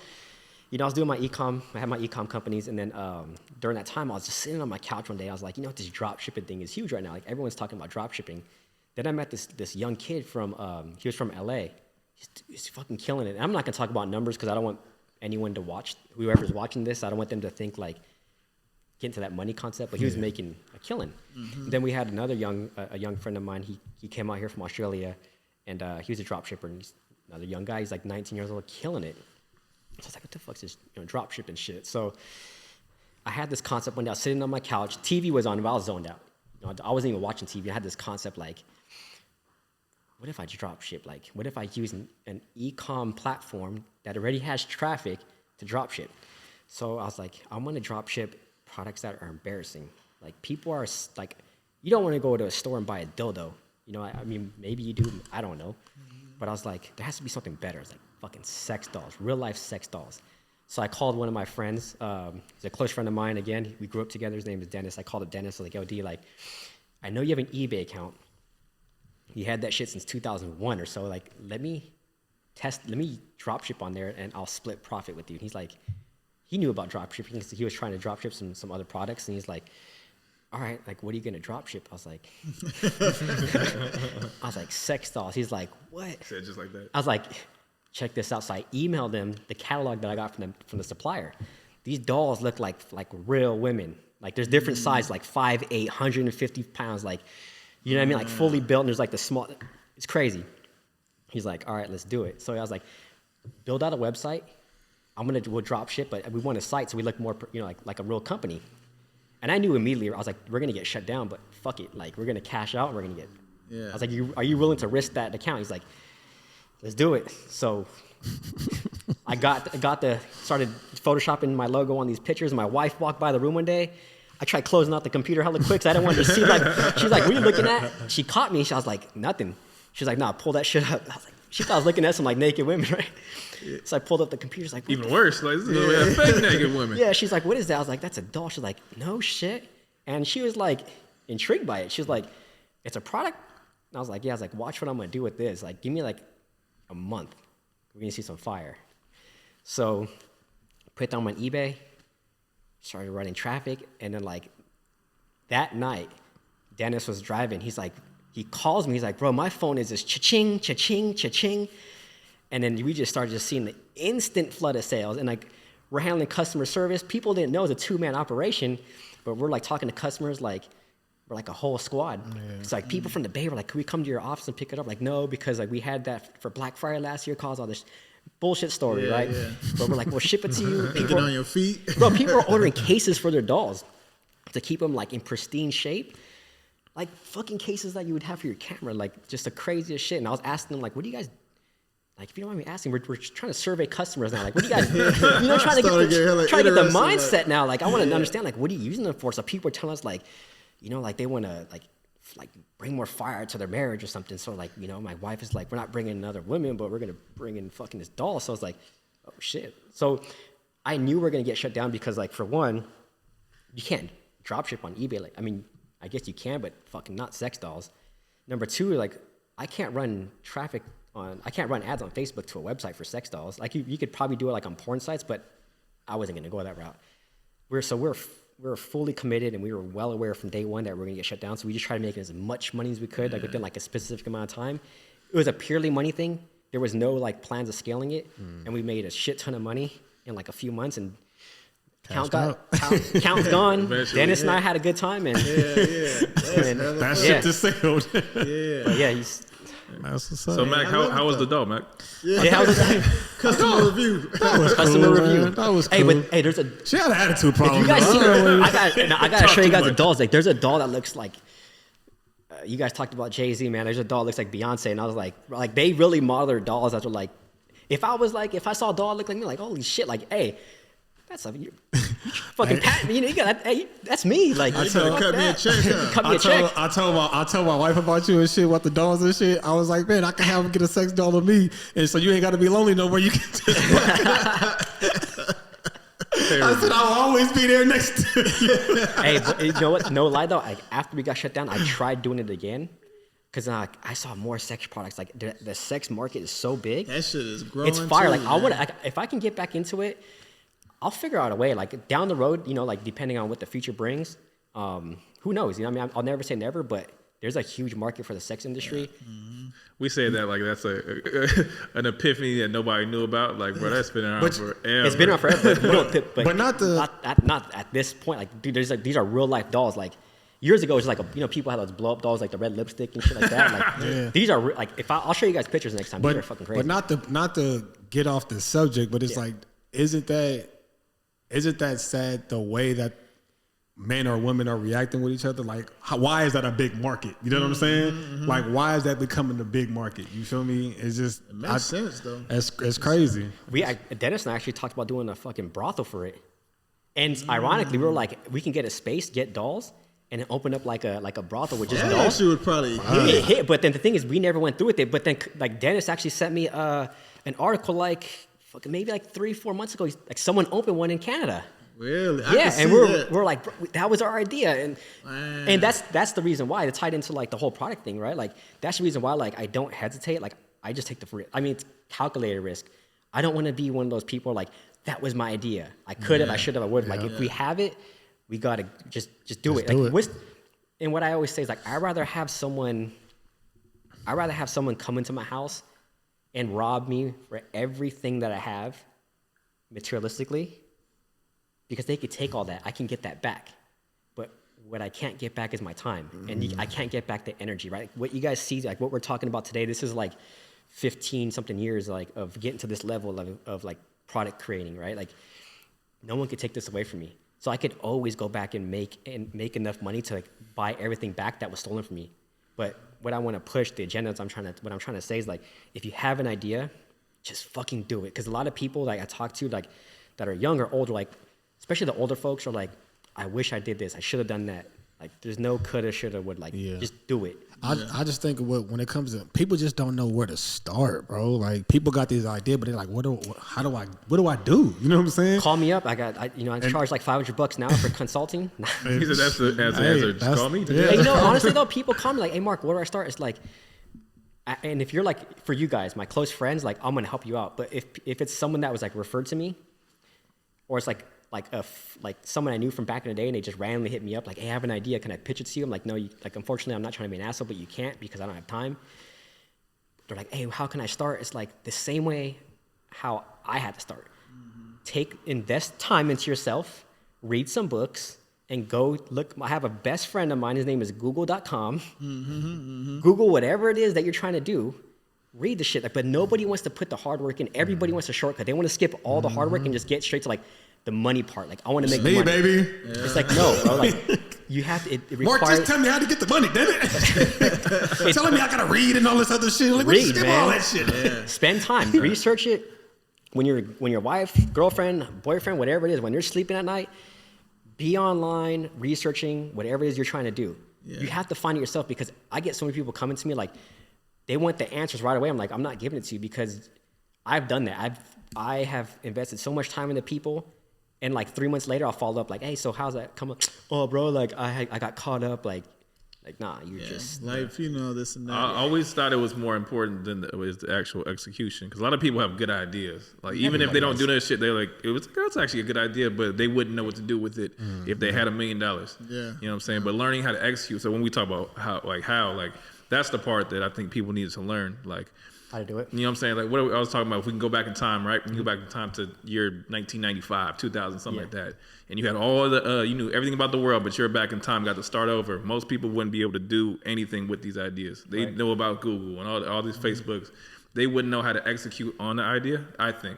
doing my e-com. I had my e-com companies, and then during that time, I was just sitting on my couch one day. I was like, this drop shipping thing is huge right now. Like everyone's talking about drop shipping. Then I met this young kid from he was from LA. He's fucking killing it. And I'm not gonna talk about numbers because I don't want anyone to watch, whoever's watching this. I don't want them to think like get into that money concept. But he was making a killing. Mm-hmm. Then we had another young friend of mine. He came out here from Australia, and he was a drop shipper. And he's another young guy. He's like 19 years old, killing it. So I was like, what the fuck's this drop shipping shit? So I had this concept one day. I was sitting on my couch. TV was on, but I was zoned out. I wasn't even watching TV. I had this concept like, what if I drop ship? Like, what if I use an e-com platform that already has traffic to drop ship? So I was like, I'm gonna drop ship products that are embarrassing. Like people are like, you don't want to go to a store and buy a dildo. I mean, maybe you do. I don't know. But I was like, there has to be something better. It's like fucking sex dolls, real life sex dolls. So I called one of my friends. He's a close friend of mine. Again, we grew up together. His name is Dennis. I called him Dennis. I was like, yo, D, like, I know you have an eBay account. You had that shit since 2001 or so. Like, let me drop ship on there and I'll split profit with you. And he's like, he knew about drop shipping. So he was trying to drop ship some other products. And he's like, all right, like, what are you going to drop ship? I was like, sex dolls. He's like, what? Said just like that. I was like, check this out. So I emailed them the catalog that I got from the supplier. These dolls look like real women. Like there's different sizes, like 5'8", 150 pounds, like, you know what I mean? Like fully built, and there's like the small, it's crazy. He's like, all right, let's do it. So I was like, build out a website. We'll drop ship, but we want a site so we look more, like a real company. And I knew immediately, I was like, we're going to get shut down, but fuck it. Like, we're going to cash out and we're going to get, I was like, are you willing to risk that account? He's like, let's do it. So I started photoshopping my logo on these pictures. My wife walked by the room one day. I tried closing out the computer hella quick because I didn't want her to see, she's like, what are you looking at? She caught me. I was like, nothing. She was like, nah, pull that shit up. I was like, she thought I was looking at some like naked women, right? Yeah. So I pulled up the computer. She's like, even worse. Like, this is a fake naked woman. Yeah, she's like, what is that? I was like, that's a doll. She's like, no shit. And she was like, intrigued by it. She was like, it's a product? And I was like, yeah. I was like, watch what I'm going to do with this. Like, give me like a month. We're going to see some fire. So put them on eBay, started running traffic. And then like that night, Dennis was driving. He's like, he calls me. He's like, bro, my phone is just cha-ching, cha-ching, cha-ching. And then we just started just seeing the instant flood of sales. And like, we're handling customer service. People didn't know it was a 2-man operation, but we're like talking to customers like we're like a whole squad. Yeah. It's like people from the Bay were like, can we come to your office and pick it up? Like, no, because like we had that for Black Friday last year, caused all this bullshit story, right? Yeah. But we're like, we'll ship it to you. Get on your feet. Bro, people are ordering cases for their dolls to keep them like in pristine shape. Like fucking cases that you would have for your camera, like just the craziest shit. And I was asking them like, what do you guys, like, if you don't mind me asking, we're trying to survey customers now. Like, what do you guys, trying to get the mindset like, now. Like, I want to understand, like, what are you using them for? So people are telling us, like, like they want to, like bring more fire to their marriage or something. So, like, my wife is like, we're not bringing another woman, but we're going to bring in fucking this doll. So I was like, oh, shit. So I knew we were going to get shut down because, like, for one, you can't drop ship on eBay. Like, I mean, I guess you can, but fucking not sex dolls. Number two, like, I can't run ads on Facebook to a website for sex dolls. Like you could probably do it like on porn sites, but I wasn't gonna go that route. We're fully committed, and we were well aware from day one that we're gonna get shut down. So we just tried to make as much money as we could, like within like a specific amount of time. It was a purely money thing. There was no like plans of scaling it, and we made a shit ton of money in like a few months. And count's gone. Dennis and I had a good time, and that shit just sailed. But yeah, he's. So Mac, how was the doll, Mac? Yeah, customer review. That was customer cool, review. Man. That was cool. Hey, but hey, there's a. She had an attitude problem. If you guys see her, I gotta show you guys the dolls. Like, there's a doll that looks like. You guys talked about Jay-Z, man. There's a doll that looks like Beyonce, and I was like they really model their dolls after like. If I saw a doll look like me, like holy shit, like hey. That's a you fucking pat me. You got that's me. Like I told cut me a check. I told my wife about you and shit, about the dolls and shit. I was like, man, I can have her get a sex doll of me, and so you ain't got to be lonely no more. You can. I said I'll always be there next to you. Hey, but you know what? No lie though. Like, after we got shut down, I tried doing it again. Because I saw more sex products. Like the sex market is so big. That shit is growing. It's fire. Too, like if I can get back into it. I'll figure out a way, like down the road, like depending on what the future brings, who knows? I mean, I'll never say never, but there's a huge market for the sex industry. Yeah. Mm-hmm. We say that like that's an epiphany that nobody knew about. Like, bro, that's been around forever. It's been around forever, but not at this point. Like, dude, there's like these are real life dolls. Like years ago, it was like people had those blow up dolls, like the red lipstick and shit like that. Like these are like I'll show you guys pictures next time. These are fucking crazy. But not to get off the subject, but it's like, isn't that sad the way that men or women are reacting with each other? Like, why is that a big market? You know what I'm saying? Mm-hmm. Like, why is that becoming a big market? You feel me? It's just it makes sense though. It's crazy. Dennis and I actually talked about doing a fucking brothel for it, and ironically, we were like, we can get a space, get dolls, and then open up like a brothel with just dolls. That shit would probably hit. But then the thing is, we never went through with it. But then like Dennis actually sent me an article like. Maybe like 3-4 months ago, like someone opened one in Canada. Really? And we're like, bro, that was our idea, and that's the reason why it's tied into like the whole product thing, right? Like that's the reason why like I don't hesitate. Like I just take the risk. I mean, it's calculated risk. I don't want to be one of those people like that was my idea. I could have, I should have, I would have. Like if we have it, we gotta just do it. And what I always say is like I'd rather have someone come into my house and rob me for everything that I have materialistically, because they could take all that. I can get that back. But what I can't get back is my time. And I can't get back the energy, right? What you guys see, like what we're talking about today, this is like 15 something years like of getting to this level of like product creating, right? Like no one could take this away from me. So I could always go back and make enough money to like buy everything back that was stolen from me. But what I want to push, the agenda what I'm trying to say is like, if you have an idea, just fucking do it. Because a lot of people like I talk to like that are young or older, like especially the older folks are like, I wish I did this. I should have done that. Like there's no coulda, shoulda, would. Like just do it. I just think when it comes to people just don't know where to start, bro. Like people got these ideas, but they're like, what do I do? You know what I'm saying? Call me up. I charge like $500 now for consulting. He said that's the answer. Just call me. Yeah. Hey, honestly though, people call me like, hey Mark, where do I start? It's like, and if you're like, for you guys, my close friends, like I'm gonna help you out. But if it's someone that was like referred to me, or it's like someone I knew from back in the day, and they just randomly hit me up like, hey, I have an idea, can I pitch it to you? I'm like, no, unfortunately, I'm not trying to be an asshole, but you can't because I don't have time. They're like, hey, how can I start? It's like the same way how I had to start. Invest time into yourself, read some books, and go look. I have a best friend of mine, his name is google.com. Google whatever it is that you're trying to do, read the shit. But nobody wants to put the hard work in. Everybody wants a shortcut. They want to skip all the hard work and just get straight to like the money part. Like I want to make money, baby. It's like no, bro. Like you have to. It requires. Mark, just tell me how to get the money, damn it. Telling me I gotta read and all this other shit. Like, read, skip man. all that shit. Yeah. Spend time, research it. When your wife, girlfriend, boyfriend, whatever it is, when you're sleeping at night, be online researching whatever it is you're trying to do. Yeah. You have to find it yourself because I get so many people coming to me like they want the answers right away. I'm like, I'm not giving it to you because I've done that. I have invested so much time into people. And like 3 months later, I'll follow up like, hey, so how's that come up? Oh, bro, like I got caught up. Like nah, you just life, this and that. I always thought it was more important than the actual execution because a lot of people have good ideas. Like even if they don't do that shit, they're like, it's actually a good idea, but they wouldn't know what to do with it if they had $1 million. Yeah, you know what I'm saying. But learning how to execute. So when we talk about how that's the part that I think people need to learn. Like. How to do it. You know what I'm saying? Like what I was talking about, if we can go back in time, right? We can go back in time to year 1995, 2000, something like that. And you had all the, you knew everything about the world, but you're back in time, got to start over. Most people wouldn't be able to do anything with these ideas. They know about Google and all these Facebooks. They wouldn't know how to execute on the idea, I think.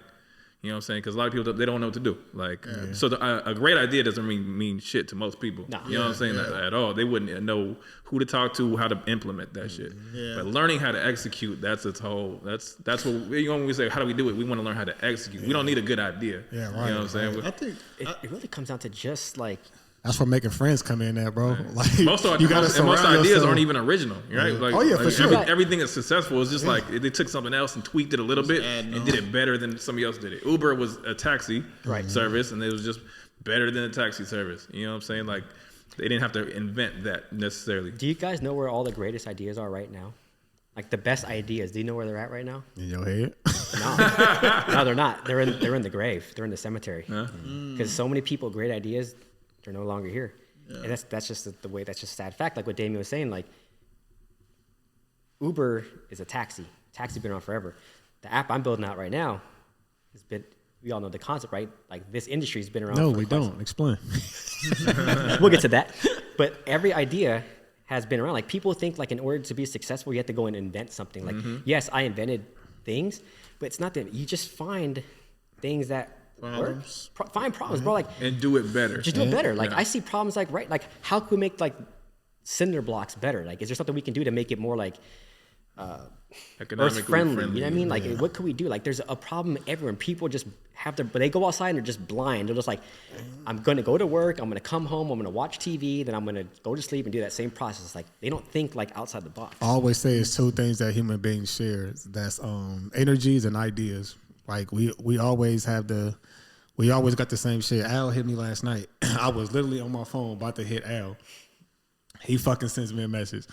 You know what I'm saying? Because a lot of people, they don't know what to do. Like, so a great idea doesn't mean shit to most people. Nah. You know what I'm saying? At all. They wouldn't know who to talk to, how to implement that shit. Yeah. But learning how to execute, that's what when we say, how do we do it? We want to learn how to execute. We don't need a good idea. Yeah, right. You know what I'm saying? I think it really comes down to just like. That's where making friends come in at, bro. Like most ideas aren't even original, right? Like, for sure. Everything that's successful is just like they took something else and tweaked it a little bit and did it better than somebody else did it. Uber was a taxi service, and it was just better than a taxi service. You know what I'm saying? Like they didn't have to invent that necessarily. Do you guys know where all the greatest ideas are right now? Like the best ideas. Do you know where they're at right now? In your head? No, they're not. They're in the grave. They're in the cemetery. Because so many people, great ideas. They're no longer here. And that's just the way, that's just a sad fact. Like what Damien was saying, like Uber is a taxi. Taxi's been around forever. The app I'm building out right now has been, we all know the concept, right? Like this industry's been around. No, we don't. Explain. We'll get to that. But every idea has been around. Like people think like in order to be successful, you have to go and invent something. Like, yes, I invented things, but it's not that. You just find things that find problems, bro. Like and do it better. Just do it better. Like I see problems like how can we make like cinder blocks better? Like is there something we can do to make it more like earth friendly? You know what I mean? Like what could we do? Like there's a problem everywhere. And people just but they go outside and they're just blind. They're just like, I'm gonna go to work, I'm gonna come home, I'm gonna watch TV, then I'm gonna go to sleep and do that same process. It's like they don't think like outside the box. I always say it's two things that human beings share. That's energies and ideas. Like we always got the same shit. Al hit me last night. I was literally on my phone about to hit Al. He fucking sends me a message.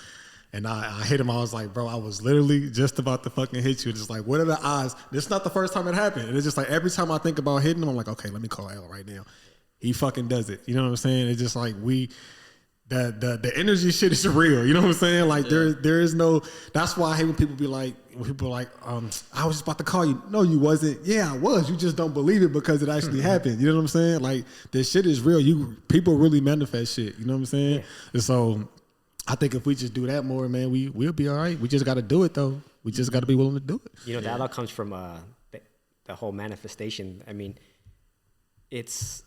And I hit him. I was like, bro, I was literally just about to fucking hit you. Just like, what are the odds? This is not the first time it happened. And it's just like every time I think about hitting him, I'm like, okay, let me call Al right now. He fucking does it. You know what I'm saying? It's just like the energy shit is real. You know what I'm saying? Like there is no. That's why I hate when people be like, I was just about to call you. No, you wasn't. Yeah, I was. You just don't believe it because it actually happened. You know what I'm saying? Like this shit is real. People really manifest shit. You know what I'm saying? Yeah. And so I think if we just do that more, man, we'll be all right. We just got to do it though. We just got to be willing to do it. You know, that all comes from the whole manifestation. I mean, it's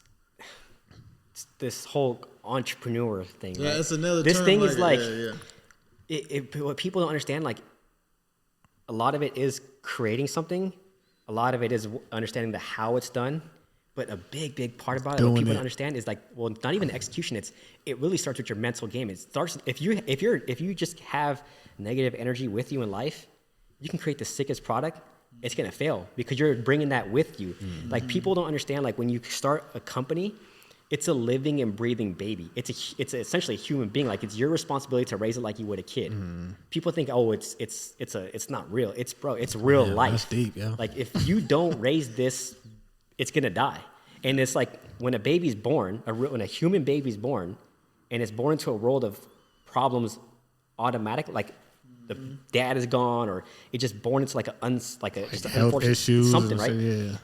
this whole entrepreneur thing. Yeah, right? it's another. This term thing is like, yeah. What people don't understand, like, a lot of it is creating something. A lot of it is understanding how it's done. But a big part about it, what people don't understand is like, well, not even the execution. It really starts with your mental game. It starts if you just have negative energy with you in life, you can create the sickest product. It's gonna fail because you're bringing that with you. Mm-hmm. Like people don't understand. Like when you start a company, it's a living and breathing baby. It's essentially a human being. Like it's your responsibility to raise it like you would a kid. Mm-hmm. People think, oh, it's not real. It's real life. That's deep, yeah. Like if you don't raise this, it's gonna die. And it's like when a baby's born, when a human baby's born, and it's born into a world of problems, automatically, like the dad is gone, or it's just born into just an health issues, something, right? Yeah.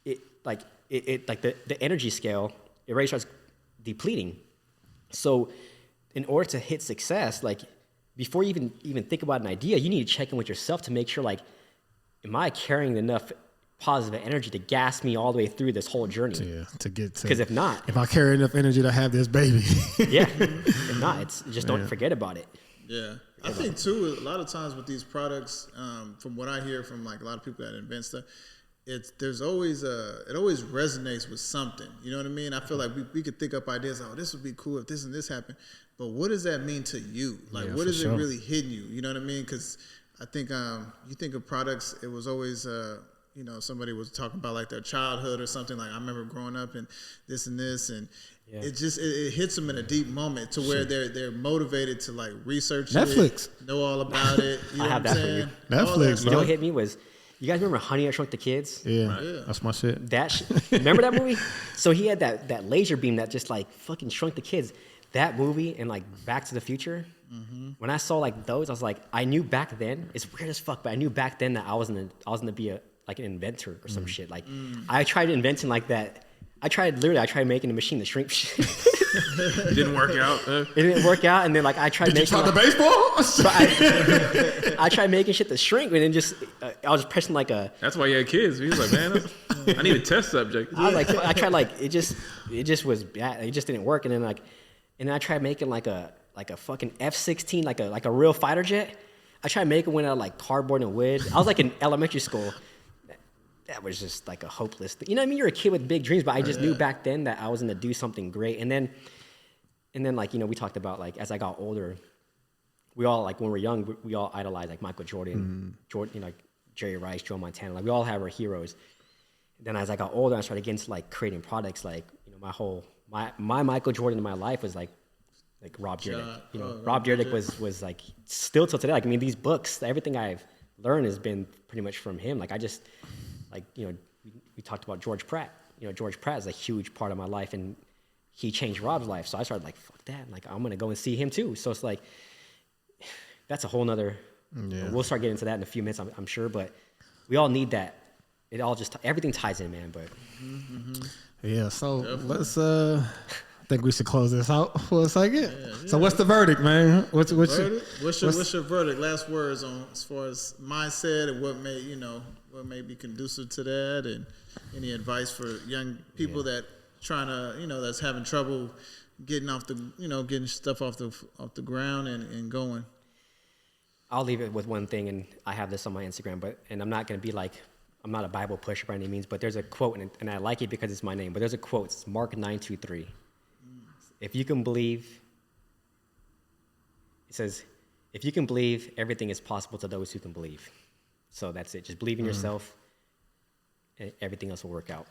It like the energy scale, it already starts depleting. So, in order to hit success, like before you even think about an idea, you need to check in with yourself to make sure, like, am I carrying enough positive energy to gas me all the way through this whole journey? Yeah, to get to. Because if not, if I carry enough energy to have this baby, yeah. If not, it's just don't forget about it. Yeah, I think too. A lot of times with these products, from what I hear from like a lot of people that invent stuff, it always resonates with something. You know what I mean? I feel like we could think up ideas. Oh, this would be cool if this and this happened. But what does that mean to you? Like, what is it really hitting you? You know what I mean? Because I think you think of products. It was always somebody was talking about like their childhood or something. Like I remember growing up and this, and it hits them in a deep moment to where they're motivated to like research Netflix, know all about it. You know I have what I'm that saying? for you. Netflix. You know what hit me was, you guys remember Honey, I Shrunk the Kids? Yeah, that's my shit. Remember that movie? So he had that laser beam that just like fucking shrunk the kids. That movie and like Back to the Future. Mm-hmm. When I saw like those, I was like, I knew back then. It's weird as fuck, but I knew back then that I was gonna be an inventor or some shit. Like I tried inventing like that. I tried making a machine to shrink shit. It didn't work out. It didn't work out, and then like I tried. Did you try the baseball? I tried making shit to shrink, and then just I was pressing like a. That's why you had kids. He was like, man, I need a test subject. I was like, I tried like it just was bad. It just didn't work, and then I tried making like a fucking F-16, like a real fighter jet. I tried making one out of like cardboard and wood. I was like in elementary school. That was just like a hopeless thing. You know what I mean? You're a kid with big dreams, but I just knew back then that I was gonna do something great. And then like, we talked about like as I got older, we all like when we're young, we all idolize like Michael Jordan, like Jerry Rice, Joe Montana. Like we all have our heroes. And then as I got older, I started getting into like creating products. Like my Michael Jordan in my life was like Rob Dyrdek. Rob Dyrdek was like still till today. Like these books, everything I've learned has been pretty much from him. Like I just. Like, we talked about George Pratt. George Pratt is a huge part of my life, and he changed Rob's life. So I started like, fuck that. Like, I'm going to go and see him too. So it's like, that's a whole nother, we'll start getting into that in a few minutes, I'm sure. But we all need that. It all just, everything ties in, man. But yeah, so let's, I think we should close this out for a second. Yeah. So what's the verdict, man? What's your verdict? Last words on as far as mindset and what may be conducive to that, and any advice for young people that trying to that's having trouble getting getting stuff off the ground and going. I'll leave it with one thing, and I have this on my Instagram, and I'm not going to be like, I'm not a Bible pusher by any means, but there's a quote, and I like it because it's my name, but there's a quote. It's Mark 9:23. If you can believe, it says, if you can believe, everything is possible to those who can believe. So that's it. Just believe in yourself, and everything else will work out.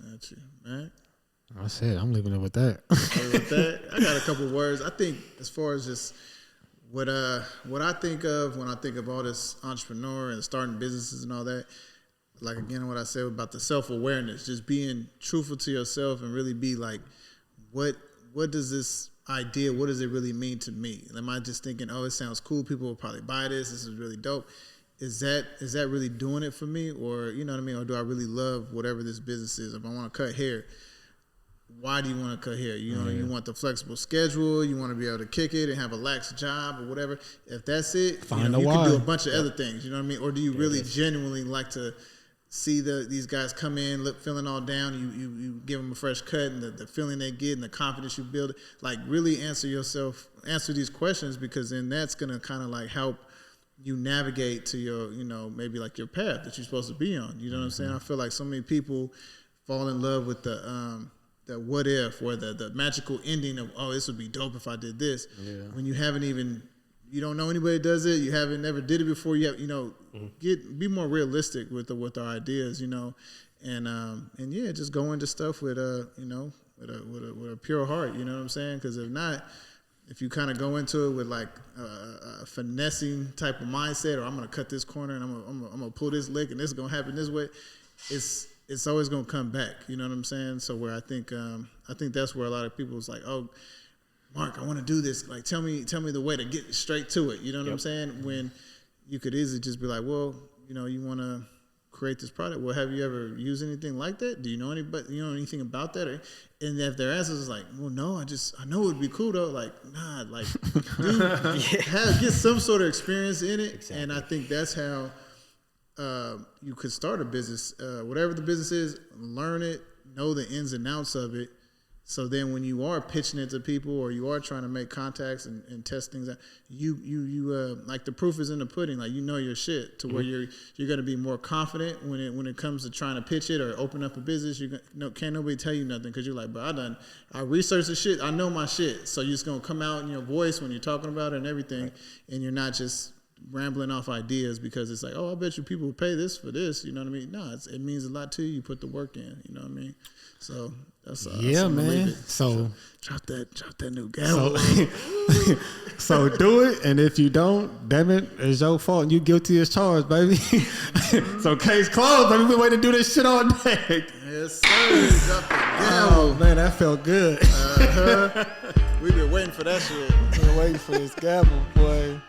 That's it, man. That's it. I'm leaving it with that. I got a couple words. I think as far as just what I think of when I think of all this entrepreneur and starting businesses and all that, like again what I said about the self-awareness, just being truthful to yourself and really be like, what does this idea, what does it really mean to me? Am I just thinking, oh, it sounds cool, people will probably buy this is really dope. Is that really doing it for me? Or, you know what I mean? Or do I really love whatever this business is? If I want to cut hair, why do you want to cut hair? You want the flexible schedule, you want to be able to kick it and have a lax job or whatever. If that's it, you can do a bunch of other things, you know what I mean? Or do you really genuinely like to see these guys come in, feeling all down, you give them a fresh cut, and the feeling they get and the confidence you build, like really answer these questions, because then that's going to kind of like help you navigate to your, maybe like your path that you're supposed to be on. You know what I'm saying? I feel like so many people fall in love with the what if, or the magical ending of, oh, this would be dope if I did this. Yeah. When you haven't even, you don't know anybody that does it, you haven't never did it before. You have, be more realistic with our ideas, and yeah, just go into stuff with with a pure heart. You know what I'm saying? Because if not, if you kind of go into it with like a finessing type of mindset, or I'm gonna cut this corner and I'm gonna pull this lick and this is gonna happen this way, it's always gonna come back. You know what I'm saying? So where I think that's where a lot of people is like, oh, Mark, I want to do this. Like, tell me the way to get straight to it. You know what I'm saying? When you could easily just be like, well, you want to create this product. Well, have you ever used anything like that? Do you know anybody? You know anything about that? And if their answer is like, well, no, I know it would be cool though. Like, nah, like, get some sort of experience in it. Exactly. And I think that's how you could start a business. Whatever the business is, learn it, know the ins and outs of it. So then when you are pitching it to people, or you are trying to make contacts and test things out, you like, the proof is in the pudding. Like, your shit to where you're going to be more confident when it comes to trying to pitch it or open up a business. Can't nobody tell you nothing, because you're like, bro, I researched the shit. I know my shit. So you're just going to come out in your voice when you're talking about it and everything, and you're not just rambling off ideas because it's like, oh, I bet you people would pay this for this. You know what I mean? No, it means a lot to you. You put the work in. You know what I mean? So that's man. So drop that new gavel. So do it, and if you don't, damn it, it's your fault, and you guilty as charged, baby. So case closed, baby. We been waiting to do this shit all day. Yes, sir. Drop the gavel. Oh man, that felt good. We've been waiting for that shit. We've been waiting for this gavel, boy.